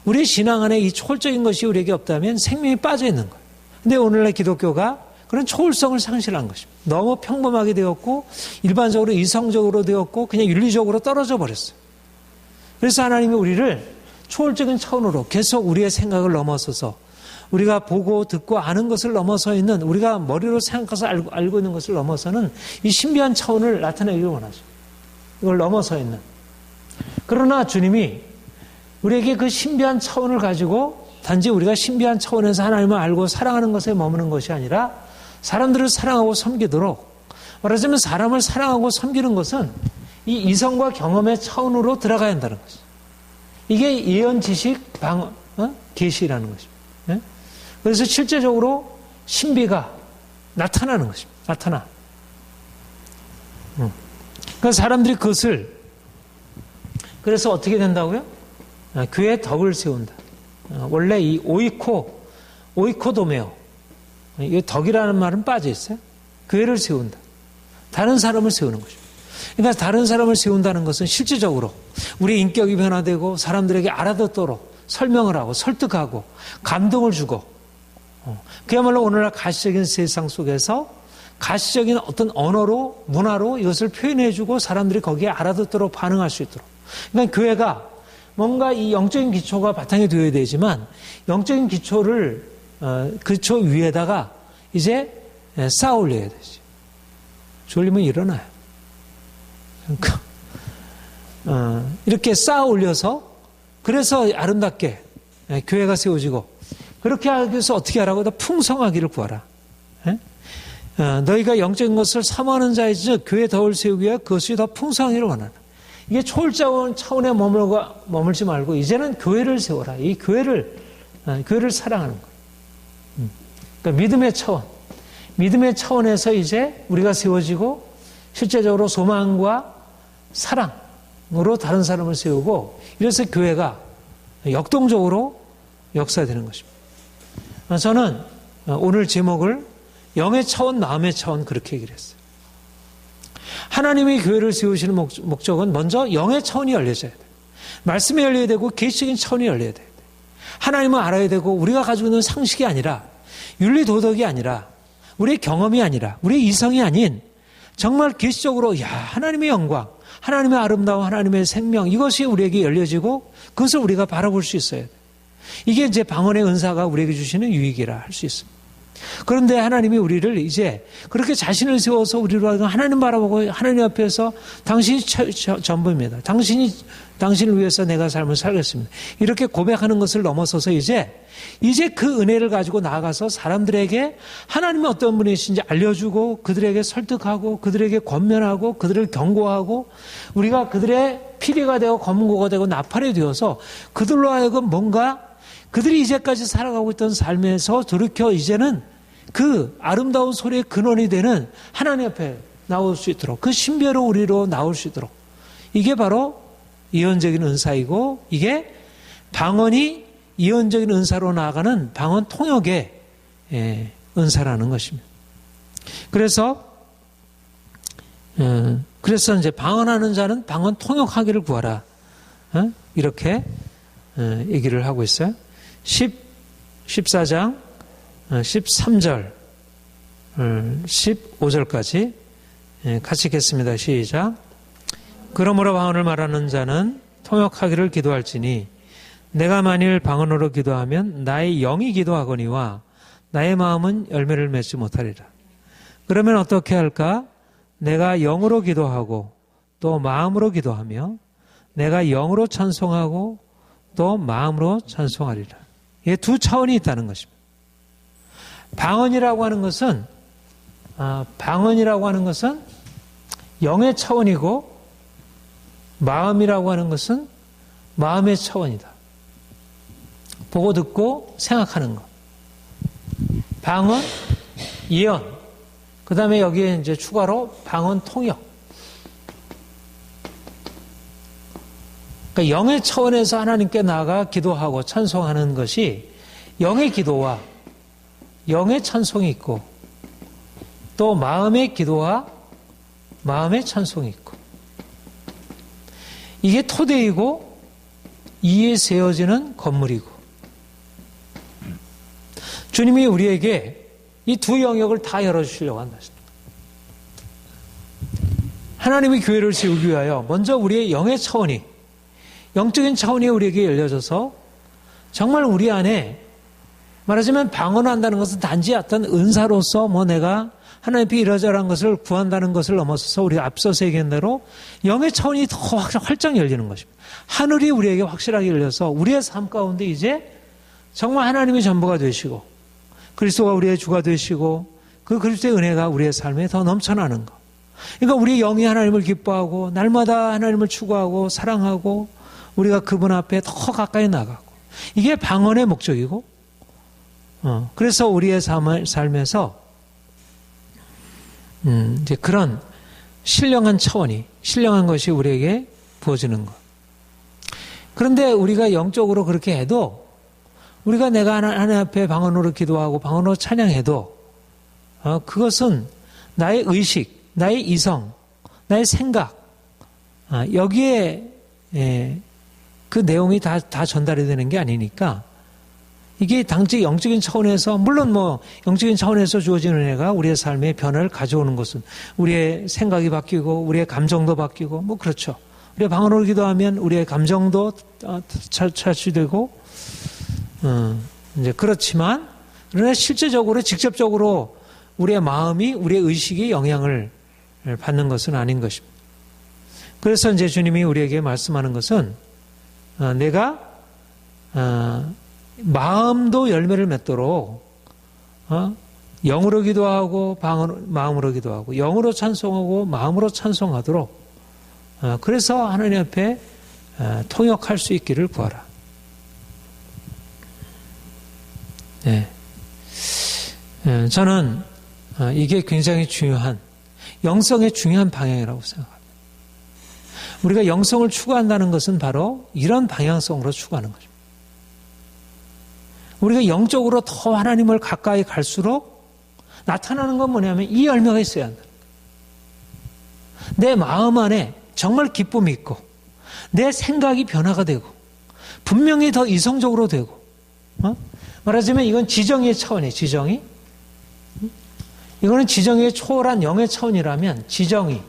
우리의 신앙 안에 이 초월적인 것이 우리에게 없다면 생명이 빠져 있는 거예요. 근데 오늘날 기독교가 그런 초월성을 상실한 것입니다. 너무 평범하게 되었고 일반적으로 이성적으로 되었고 그냥 윤리적으로 떨어져 버렸어요. 그래서 하나님이 우리를 초월적인 차원으로 계속 우리의 생각을 넘어서서 우리가 보고 듣고 아는 것을 넘어서 있는 우리가 머리로 생각해서 알고 있는 것을 넘어서는 이 신비한 차원을 나타내기를 원하죠. 이걸 넘어서 있는. 그러나 주님이 우리에게 그 신비한 차원을 가지고 단지 우리가 신비한 차원에서 하나님을 알고 사랑하는 것에 머무는 것이 아니라 사람들을 사랑하고 섬기도록 말하자면 사람을 사랑하고 섬기는 것은 이 이성과 경험의 차원으로 들어가야 한다는 거죠. 이게 예언, 지식, 계시라는 것입니다. 예? 그래서 실제적으로 신비가 나타나는 것입니다. 나타나. 그러니까 사람들이 그것을 그래서 어떻게 된다고요? 교회에 덕을 세운다. 원래 이 오이코도메오, 이 덕이라는 말은 빠져 있어요. 교회를 세운다. 다른 사람을 세우는 것입니다. 그러니까 다른 사람을 세운다는 것은 실질적으로 우리의 인격이 변화되고 사람들에게 알아듣도록 설명을 하고 설득하고 감동을 주고, 그야말로 오늘날 가시적인 세상 속에서 가시적인 어떤 언어로, 문화로 이것을 표현해주고 사람들이 거기에 알아듣도록 반응할 수 있도록. 그러니까 교회가 뭔가 이 영적인 기초가 바탕이 되어야 되지만 영적인 기초 위에다가 이제 쌓아 올려야 되지. 졸리면 일어나요. 그러니까 이렇게 쌓아 올려서 그래서 아름답게 교회가 세워지고, 그렇게 하기 위해서 어떻게 하라고? 더 풍성하기를 구하라. 너희가 영적인 것을 사모하는 자이지 즉 교회 덕을 세우기 위해 그것이 더 풍성하기를 원하라. 이게 초월자원 차원에 머물지 말고 이제는 교회를 세워라. 이 교회를 사랑하는 거예요. 그러니까 믿음의 차원에서 이제 우리가 세워지고 실제적으로 소망과 사랑으로 다른 사람을 세우고, 이래서 교회가 역동적으로 역사되는 것입니다. 저는 오늘 제목을 영의 차원, 마음의 차원 그렇게 얘기를 했어요. 하나님이 교회를 세우시는 목적은 먼저 영의 차원이 열려져야 돼요. 말씀이 열려야 되고 계시적인 차원이 열려야 돼요. 하나님을 알아야 되고 우리가 가지고 있는 상식이 아니라, 윤리 도덕이 아니라, 우리의 경험이 아니라, 우리의 이성이 아닌 정말 계시적으로 하나님의 영광, 하나님의 아름다움, 하나님의 생명, 이것이 우리에게 열려지고 그것을 우리가 바라볼 수 있어야 돼요. 이게 이제 방언의 은사가 우리에게 주시는 유익이라 할 수 있습니다. 그런데 하나님이 우리를 이제 그렇게 자신을 세워서 우리로 하나님 바라보고 하나님 앞에서 당신이 전부입니다. 당신을 위해서 내가 삶을 살겠습니다. 이렇게 고백하는 것을 넘어서서 이제 그 은혜를 가지고 나아가서 사람들에게 하나님이 어떤 분이신지 알려주고 그들에게 설득하고 그들에게 권면하고 그들을 경고하고 우리가 그들의 피리가 되고 검은고가 되고 나팔이 되어서 그들로 하여금 뭔가 그들이 이제까지 살아가고 있던 삶에서 돌이켜 이제는 그 아름다운 소리의 근원이 되는 하나님 앞에 나올 수 있도록, 그 신비로 우리로 나올 수 있도록, 이게 바로 예언적인 은사이고, 이게 방언이 예언적인 은사로 나아가는 방언 통역의 은사라는 것입니다. 그래서 이제 방언하는 자는 방언 통역하기를 구하라. 이렇게 얘기를 하고 있어요. 14장 13절 15절까지 같이 읽겠습니다. 시작. 그러므로 방언을 말하는 자는 통역하기를 기도할지니 내가 만일 방언으로 기도하면 나의 영이 기도하거니와 나의 마음은 열매를 맺지 못하리라. 그러면 어떻게 할까? 내가 영으로 기도하고 또 마음으로 기도하며 내가 영으로 찬송하고 또 마음으로 찬송하리라. 이게 두 차원이 있다는 것입니다. 방언이라고 하는 것은 영의 차원이고, 마음이라고 하는 것은 마음의 차원이다. 보고 듣고 생각하는 것. 방언, 예언. 그 다음에 여기에 이제 추가로 방언 통역. 그러니까 영의 차원에서 하나님께 나아가 기도하고 찬송하는 것이 영의 기도와 영의 찬송이 있고, 또 마음의 기도와 마음의 찬송이 있고, 이게 토대이고 이에 세워지는 건물이고, 주님이 우리에게 이 두 영역을 다 열어주시려고 한다. 하나님이 교회를 세우기 위하여 먼저 우리의 영의 차원이, 영적인 차원이 우리에게 열려져서 정말 우리 안에, 말하자면 방언을 한다는 것은 단지 어떤 은사로서 내가 하나님 앞에 이러저러한 것을 구한다는 것을 넘어서서 우리가 앞서서 얘기한 대로 영의 차원이 더 활짝 열리는 것입니다. 하늘이 우리에게 확실하게 열려서 우리의 삶 가운데 이제 정말 하나님의 전부가 되시고 그리스도가 우리의 주가 되시고 그 그리스도의 은혜가 우리의 삶에 더 넘쳐나는 것. 그러니까 우리 영이 하나님을 기뻐하고 날마다 하나님을 추구하고 사랑하고 우리가 그분 앞에 더 가까이 나가고 이게 방언의 목적이고 그래서 우리의 삶에서 이제 그런 신령한 차원이 신령한 것이 우리에게 부어지는 것. 그런데 우리가 영적으로 그렇게 해도 우리가 내가 하나님 앞에 방언으로 기도하고 방언으로 찬양해도 그것은 나의 의식, 나의 이성, 나의 생각 여기에 그 내용이 다 전달이 되는 게 아니니까 이게 당시 영적인 차원에서 물론 영적인 차원에서 주어지는 은혜가 우리의 삶에 변화를 가져오는 것은 우리의 생각이 바뀌고 우리의 감정도 바뀌고 그렇죠. 우리가 방언으로 기도하면 우리의 감정도 차취되고 이제 그렇지만 그러나 실제적으로 직접적으로 우리의 마음이 우리의 의식이 영향을 받는 것은 아닌 것입니다. 그래서 이제 주님이 우리에게 말씀하는 것은 내가 마음도 열매를 맺도록 영으로 기도하고 마음으로 기도하고 영으로 찬송하고 마음으로 찬송하도록 그래서 하나님 앞에 통역할 수 있기를 구하라. 네. 저는 이게 굉장히 중요한 영성의 중요한 방향이라고 생각합니다. 우리가 영성을 추구한다는 것은 바로 이런 방향성으로 추구하는 거죠. 우리가 영적으로 더 하나님을 가까이 갈수록 나타나는 건 뭐냐면 이 열매가 있어야 한다. 내 마음 안에 정말 기쁨이 있고 내 생각이 변화가 되고 분명히 더 이성적으로 되고 말하자면 이건 지정의 차원이에요. 지정이. 이거는 지정의 초월한 영의 차원이라면 지정이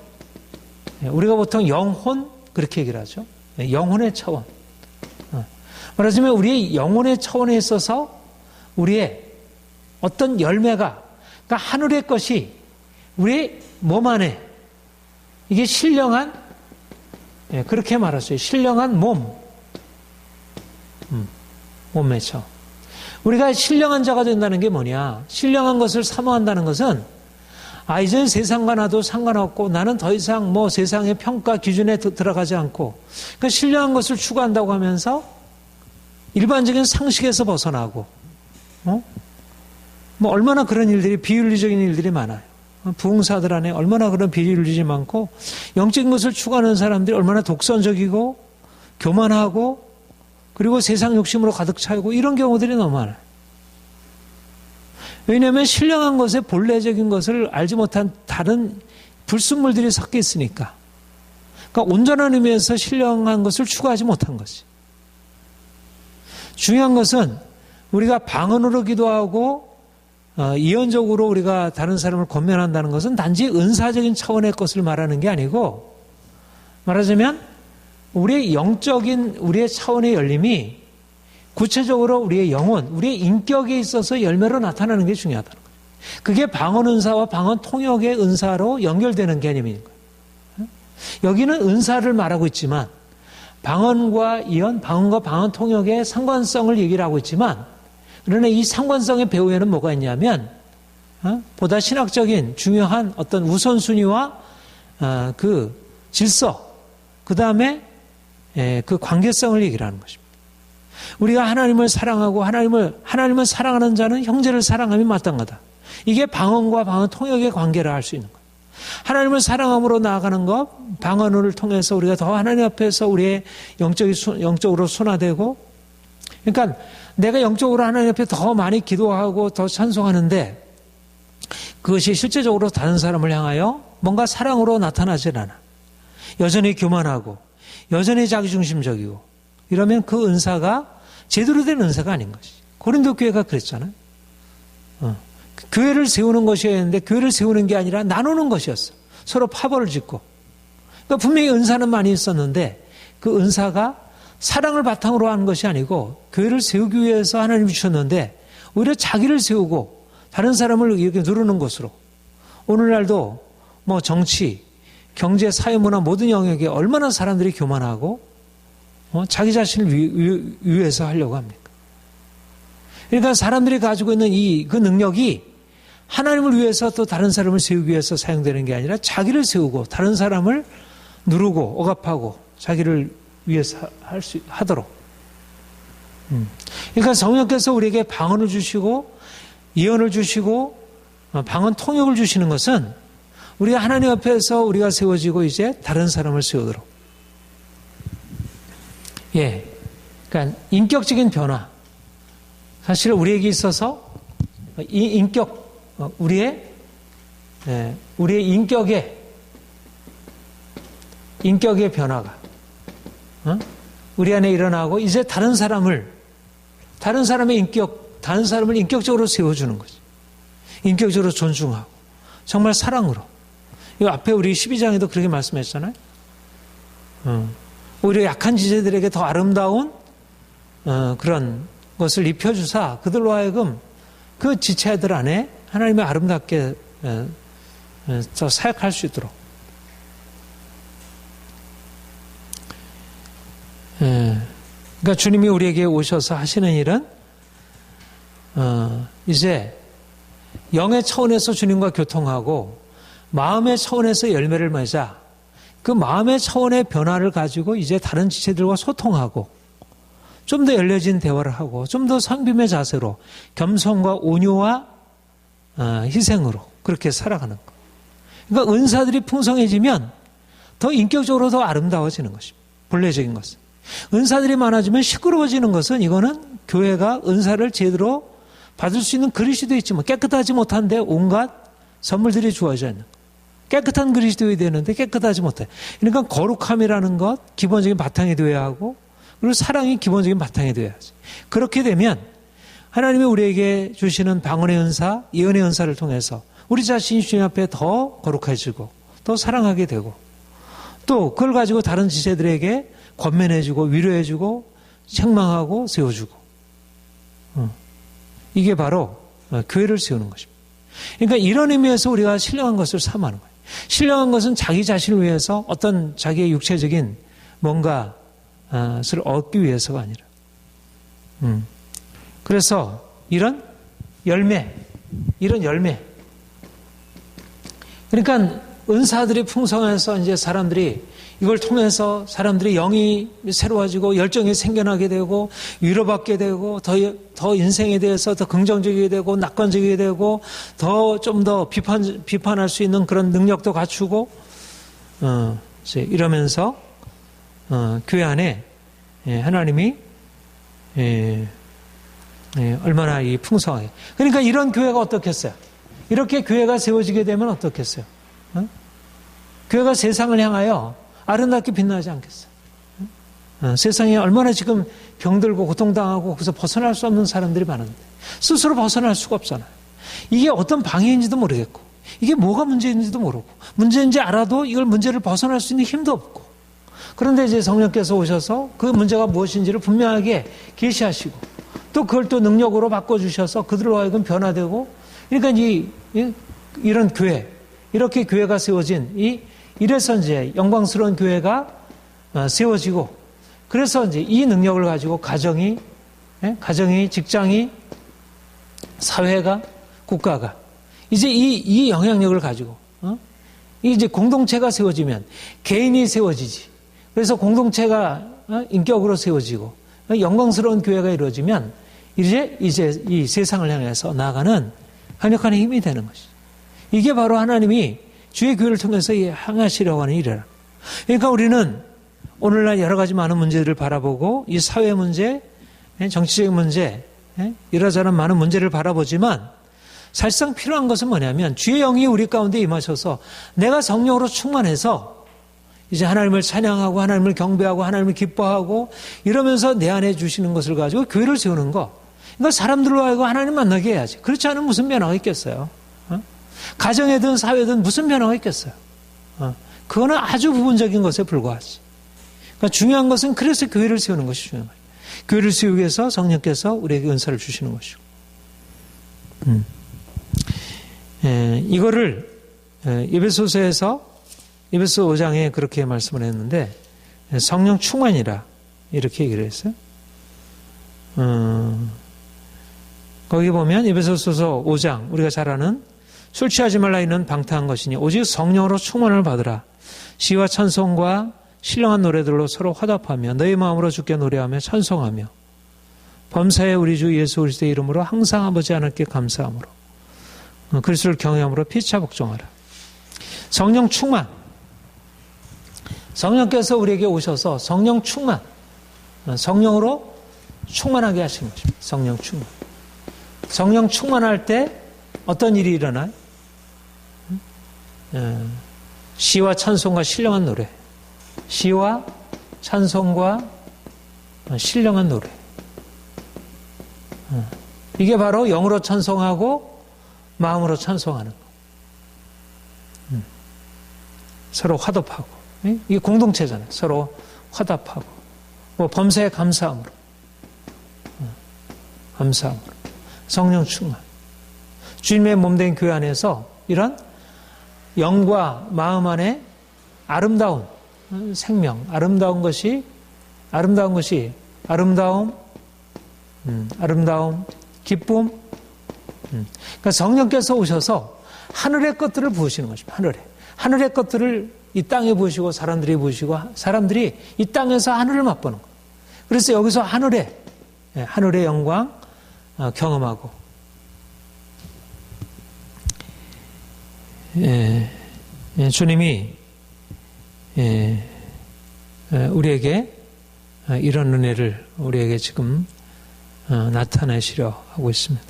우리가 보통 영혼 그렇게 얘기를 하죠. 영혼의 차원. 말하자면 우리의 영혼의 차원에 있어서 우리의 어떤 열매가 그러니까 하늘의 것이 우리의 몸 안에 이게 신령한 그렇게 말했어요. 신령한 몸의 차원. 우리가 신령한 자가 된다는 게 뭐냐? 신령한 것을 사모한다는 것은 이제는 세상과 나도 상관없고 나는 더 이상 세상의 평가 기준에 들어가지 않고 그러니까 신령한 것을 추구한다고 하면서 일반적인 상식에서 벗어나고 얼마나 그런 일들이 비윤리적인 일들이 많아요. 부흥사들 안에 얼마나 그런 비윤리적이 많고 영적인 것을 추구하는 사람들이 얼마나 독선적이고 교만하고 그리고 세상 욕심으로 가득 차고 이런 경우들이 너무 많아요. 왜냐하면 신령한 것의 본래적인 것을 알지 못한 다른 불순물들이 섞여 있으니까. 그러니까 온전한 의미에서 신령한 것을 추구하지 못한 것이. 중요한 것은 우리가 방언으로 기도하고 이언적으로 우리가 다른 사람을 권면한다는 것은 단지 은사적인 차원의 것을 말하는 게 아니고 말하자면 우리의 영적인 우리의 차원의 열림이 구체적으로 우리의 영혼, 우리의 인격에 있어서 열매로 나타나는 게 중요하다는 거예요. 그게 방언 은사와 방언 통역의 은사로 연결되는 개념인 거예요. 여기는 은사를 말하고 있지만 방언과 이언, 방언과 방언 통역의 상관성을 얘기를 하고 있지만 그러나 이 상관성의 배후에는 뭐가 있냐면 보다 신학적인 중요한 어떤 우선순위와 그 질서 그 다음에 그 관계성을 얘기를 하는 것입니다. 우리가 하나님을 사랑하고 하나님을 사랑하는 자는 형제를 사랑함이 마땅하다. 이게 방언과 방언 통역의 관계를 할 수 있는 거예요. 하나님을 사랑함으로 나아가는 것, 방언을 통해서 우리가 더 하나님 앞에서 우리의 영적으로 순화되고, 그러니까 내가 영적으로 하나님 앞에 더 많이 기도하고 더 찬송하는데 그것이 실제적으로 다른 사람을 향하여 뭔가 사랑으로 나타나질 않아. 여전히 교만하고 여전히 자기중심적이고 이러면 그 은사가 제대로 된 은사가 아닌 것이. 고린도 교회가 그랬잖아요. 교회를 세우는 것이었는데 교회를 세우는 게 아니라 나누는 것이었어. 서로 파벌을 짓고. 그러니까 분명히 은사는 많이 있었는데 그 은사가 사랑을 바탕으로 하는 것이 아니고 교회를 세우기 위해서 하나님이 주셨는데 오히려 자기를 세우고 다른 사람을 이렇게 누르는 것으로. 오늘날도 정치, 경제, 사회, 문화 모든 영역에 얼마나 사람들이 교만하고 자기 자신을 위해서 하려고 합니까? 그러니까 사람들이 가지고 있는 그 능력이 하나님을 위해서 또 다른 사람을 세우기 위해서 사용되는 게 아니라 자기를 세우고 다른 사람을 누르고 억압하고 자기를 위해서 하도록. 그러니까 성령께서 우리에게 방언을 주시고 예언을 주시고 방언 통역을 주시는 것은 우리가 하나님 앞에서 우리가 세워지고 이제 다른 사람을 세우도록. 예. 그러니까 인격적인 변화. 사실 우리에게 있어서 이 인격, 우리의 인격의 변화가 우리 안에 일어나고 이제 다른 사람을 인격적으로 세워주는 거지. 인격적으로 존중하고 정말 사랑으로. 이 앞에 우리 12장에도 그렇게 말씀했잖아요. 오히려 약한 지체들에게 더 아름다운 그런 것을 입혀주사 그들로 하여금 그 지체들 안에 하나님의 아름답게 더 사역할 수 있도록. 그러니까 주님이 우리에게 오셔서 하시는 일은 이제 영의 차원에서 주님과 교통하고 마음의 차원에서 열매를 맺자. 그 마음의 차원의 변화를 가지고 이제 다른 지체들과 소통하고 좀 더 열려진 대화를 하고 좀 더 상빔의 자세로 겸손과 온유와 희생으로 그렇게 살아가는 것. 그러니까 은사들이 풍성해지면 더 인격적으로 더 아름다워지는 것입니다. 본래적인 것은. 은사들이 많아지면 시끄러워지는 것은 이거는 교회가 은사를 제대로 받을 수 있는 그릇이 있지만 깨끗하지 못한데 온갖 선물들이 주어져 있는 것. 깨끗한 그릇이 되어야 되는데 깨끗하지 못해. 그러니까 거룩함이라는 것 기본적인 바탕이 되어야 하고 그리고 사랑이 기본적인 바탕이 되어야지. 그렇게 되면 하나님이 우리에게 주시는 방언의 은사, 예언의 은사를 통해서 우리 자신이 주님 앞에 더 거룩해지고 더 사랑하게 되고 또 그걸 가지고 다른 지체들에게 권면해주고 위로해주고 책망하고 세워주고 이게 바로 교회를 세우는 것입니다. 그러니까 이런 의미에서 우리가 신령한 것을 삼하는 거예요. 신령한 것은 자기 자신을 위해서 어떤 자기의 육체적인 뭔가를 얻기 위해서가 아니라 그래서 이런 열매 그러니까 은사들이 풍성해서 이제 사람들이 이걸 통해서 사람들이 영이 새로워지고 열정이 생겨나게 되고 위로받게 되고 더 인생에 대해서 더 긍정적이게 되고 낙관적이게 되고 좀 더 비판할 수 있는 그런 능력도 갖추고 이러면서 교회 안에 하나님이 얼마나 이 풍성하게. 그러니까 이런 교회가 어떻겠어요? 이렇게 교회가 세워지게 되면 어떻겠어요? 교회가 세상을 향하여 아름답게 빛나지 않겠어요? 세상에 얼마나 지금 병들고 고통당하고 그래서 벗어날 수 없는 사람들이 많은데 스스로 벗어날 수가 없잖아요. 이게 어떤 방해인지도 모르겠고 이게 뭐가 문제인지도 모르고 문제인지 알아도 이걸 문제를 벗어날 수 있는 힘도 없고 그런데 이제 성령께서 오셔서 그 문제가 무엇인지를 분명하게 계시하시고 또 그걸 또 능력으로 바꿔주셔서 그들로 하여금 변화되고 그러니까 이런 교회 이렇게 교회가 세워진 이래서 이제 영광스러운 교회가 세워지고 그래서 이제 이 능력을 가지고 가정이, 직장이, 사회가, 국가가 이제 이 영향력을 가지고 이제 공동체가 세워지면 개인이 세워지지. 그래서 공동체가 인격으로 세워지고 영광스러운 교회가 이루어지면 이제 이 세상을 향해서 나아가는 한역한의 힘이 되는 것이죠. 이게 바로 하나님이 주의 교회를 통해서 향하시려고 하는 일이라. 그러니까 우리는 오늘날 여러 가지 많은 문제들을 바라보고 이 사회 문제, 정치적인 문제, 이러저런 많은 문제를 바라보지만 사실상 필요한 것은 뭐냐면 주의 영이 우리 가운데 임하셔서 내가 성령으로 충만해서 이제 하나님을 찬양하고 하나님을 경배하고 하나님을 기뻐하고 이러면서 내 안에 주시는 것을 가지고 교회를 세우는 거. 그러니까 사람들로 하여금 하나님 만나게 해야지. 그렇지 않으면 무슨 변화가 있겠어요? 가정이든 사회든 무슨 변화가 있겠어요? 그거는 아주 부분적인 것에 불과하지. 그러니까 중요한 것은 그래서 교회를 세우는 것이 중요한 거예요. 교회를 세우기 위해서 성령께서 우리에게 은사를 주시는 것이고. 이거를 에베소서에서 에베소 5장에 그렇게 말씀을 했는데 성령 충만이라 이렇게 얘기를 했어요. 거기 보면 에베소서 5장 우리가 잘 아는 술 취하지 말라 이는 방탕한 것이니 오직 성령으로 충만을 받으라. 시와 찬송과 신령한 노래들로 서로 화답하며 너희 마음으로 주께 노래하며 찬송하며 범사에 우리 주 예수 그리스도의 이름으로 항상 아버지 하나님께 감사함으로 그리스도를 경외함으로 피차 복종하라. 성령 충만. 성령께서 우리에게 오셔서 성령 충만, 성령으로 충만하게 하시는 것입니다. 성령 충만. 성령 충만할 때 어떤 일이 일어나요? 시와 찬송과 신령한 노래. 시와 찬송과 신령한 노래. 이게 바로 영으로 찬송하고 마음으로 찬송하는 거. 서로 화답하고. 이게 공동체잖아요. 서로 화답하고. 범사에 감사함으로. 감사함으로. 성령 충만. 주님의 몸된 교회 안에서 이런 영과 마음 안에 아름다운 생명, 아름다움, 기쁨. 그러니까 성령께서 오셔서 하늘의 것들을 부으시는 것입니다. 하늘의 것들을 이 땅에 부으시고 사람들이 부으시고 사람들이 이 땅에서 하늘을 맛보는 거예요. 그래서 여기서 하늘의 영광 경험하고 주님이 우리에게 이런 은혜를 우리에게 지금 나타내시려 하고 있습니다.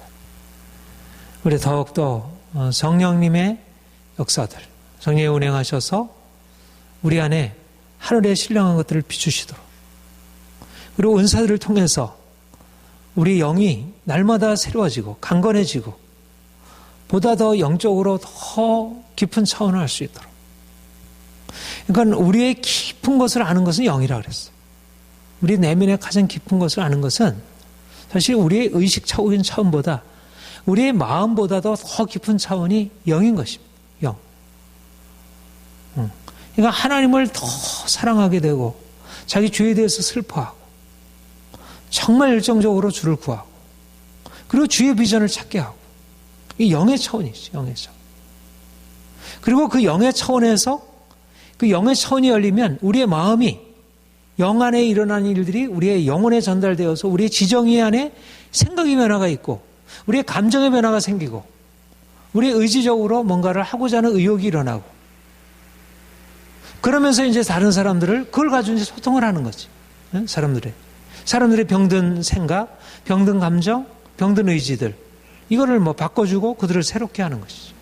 우리 더욱더 성령님의 역사들, 성령이 운행하셔서 우리 안에 하늘의 신령한 것들을 비추시도록, 그리고 은사들을 통해서 우리 영이 날마다 새로워지고 강건해지고 보다 더 영적으로 더 깊은 차원을 할 수 있도록. 그러니까 우리의 깊은 것을 아는 것은 영이라고 그랬어요. 우리 내면의 가장 깊은 것을 아는 것은 사실 우리의 의식 차원인 차원보다 우리의 마음보다도 더 깊은 차원이 영인 것입니다. 영. 그러니까 하나님을 더 사랑하게 되고 자기 죄에 대해서 슬퍼하고 정말 열정적으로 주를 구하고 그리고 주의 비전을 찾게 하고 이 영의 차원이죠. 영의 차원. 그리고 그 영의 차원에서 그 영의 차원이 열리면 우리의 마음이 영 안에 일어나는 일들이 우리의 영혼에 전달되어서 우리의 지정의 안에 생각의 변화가 있고 우리의 감정의 변화가 생기고 우리의 의지적으로 뭔가를 하고자 하는 의욕이 일어나고 그러면서 이제 다른 사람들을 그걸 가지고 이제 소통을 하는 거지. 사람들의 병든 생각, 병든 감정, 병든 의지들 이거를 바꿔주고 그들을 새롭게 하는 것이죠.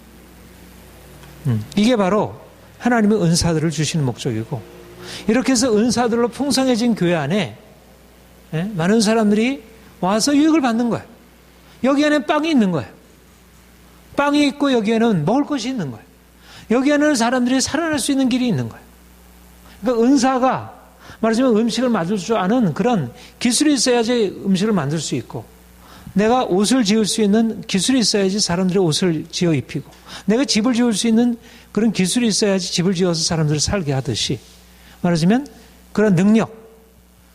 이게 바로 하나님의 은사들을 주시는 목적이고 이렇게 해서 은사들로 풍성해진 교회 안에 많은 사람들이 와서 유익을 받는 거예요. 여기 안에 빵이 있는 거예요. 빵이 있고 여기에는 먹을 것이 있는 거예요. 여기에는 사람들이 살아날 수 있는 길이 있는 거예요. 그러니까 은사가 말하자면 음식을 만들 줄 아는 그런 기술이 있어야지 음식을 만들 수 있고 내가 옷을 지을 수 있는 기술이 있어야지 사람들이 옷을 지어 입히고 내가 집을 지을 수 있는 그런 기술이 있어야지 집을 지어서 사람들을 살게 하듯이 말하자면 그런 능력.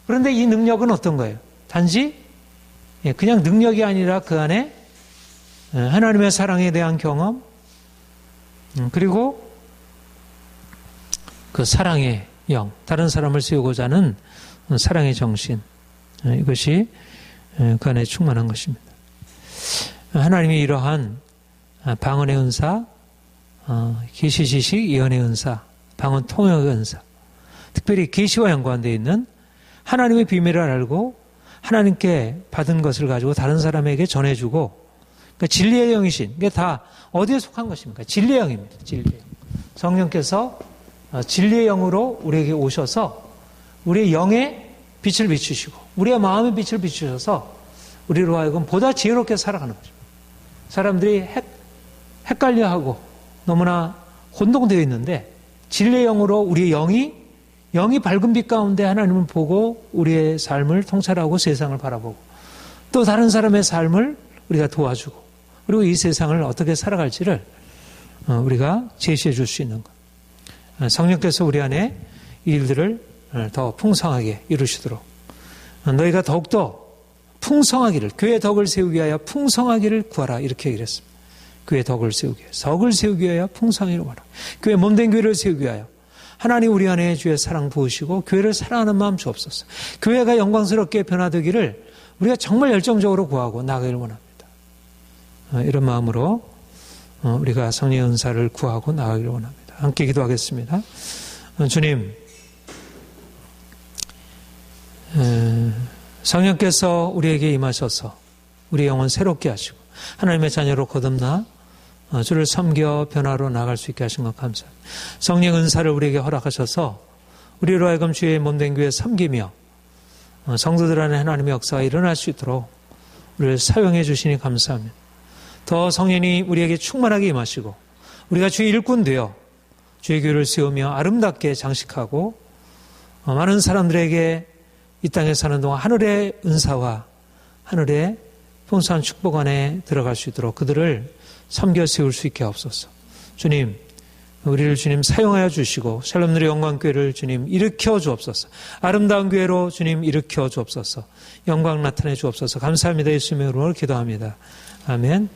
그런데 이 능력은 어떤 거예요? 단지 그냥 능력이 아니라 그 안에 하나님의 사랑에 대한 경험 그리고 그 사랑의 영, 다른 사람을 세우고자 하는 사랑의 정신 이것이 그 안에 충만한 것입니다. 하나님이 이러한 방언의 은사, 계시 지식 예언의 은사, 방언 통역의 은사 특별히 계시와 연관되어 있는 하나님의 비밀을 알고 하나님께 받은 것을 가지고 다른 사람에게 전해주고 그러니까 진리의 영이신 이게 다 어디에 속한 것입니까? 진리의 영입니다. 진리의 영. 성령께서 진리의 영으로 우리에게 오셔서 우리의 영에 빛을 비추시고 우리의 마음의 빛을 비추셔서 우리로 하여금 보다 지혜롭게 살아가는 거죠. 사람들이 헷갈려하고 너무나 혼동되어 있는데 진리의 영으로 우리의 영이 밝은 빛 가운데 하나님을 보고 우리의 삶을 통찰하고 세상을 바라보고 또 다른 사람의 삶을 우리가 도와주고 그리고 이 세상을 어떻게 살아갈지를 우리가 제시해 줄 수 있는 것. 성령께서 우리 안에 이 일들을 더 풍성하게 이루시도록 너희가 더욱더 풍성하기를 교회의 덕을 세우기 위하여 풍성하기를 구하라 이렇게 얘기를 했습니다. 교회 덕을 세우기 위해, 덕을 세우기 위하여 풍성히 일어나라. 교회 몸된 교회를 세우기 위하여 하나님 우리 안에 주의 사랑 부으시고 교회를 사랑하는 마음 주옵소서. 교회가 영광스럽게 변화되기를 우리가 정말 열정적으로 구하고 나가기를 원합니다. 이런 마음으로 우리가 성령의 은사를 구하고 나가기를 원합니다. 함께 기도하겠습니다. 주님, 성령께서 우리에게 임하셔서 우리의 영혼 새롭게 하시고 하나님의 자녀로 거듭나 주를 섬겨 변화로 나갈 수 있게 하신 것 감사합니다. 성령 은사를 우리에게 허락하셔서 우리로 하여금 주의 몸된 교회 섬기며 성도들 안에 하나님의 역사가 일어날 수 있도록 우리를 사용해 주시니 감사합니다. 더 성령이 우리에게 충만하게 임하시고 우리가 주의 일꾼 되어 주의 교회를 세우며 아름답게 장식하고 많은 사람들에게 이 땅에 사는 동안 하늘의 은사와 하늘의 풍성한 축복 안에 들어갈 수 있도록 그들을 섬겨 세울 수 있게 하옵소서. 주님, 우리를 주님 사용하여 주시고 샬롬누리의 영광교회를 주님 일으켜 주옵소서. 아름다운 교회로 주님 일으켜 주옵소서. 영광 나타내 주옵소서. 감사합니다. 예수님의 이름으로 기도합니다. 아멘.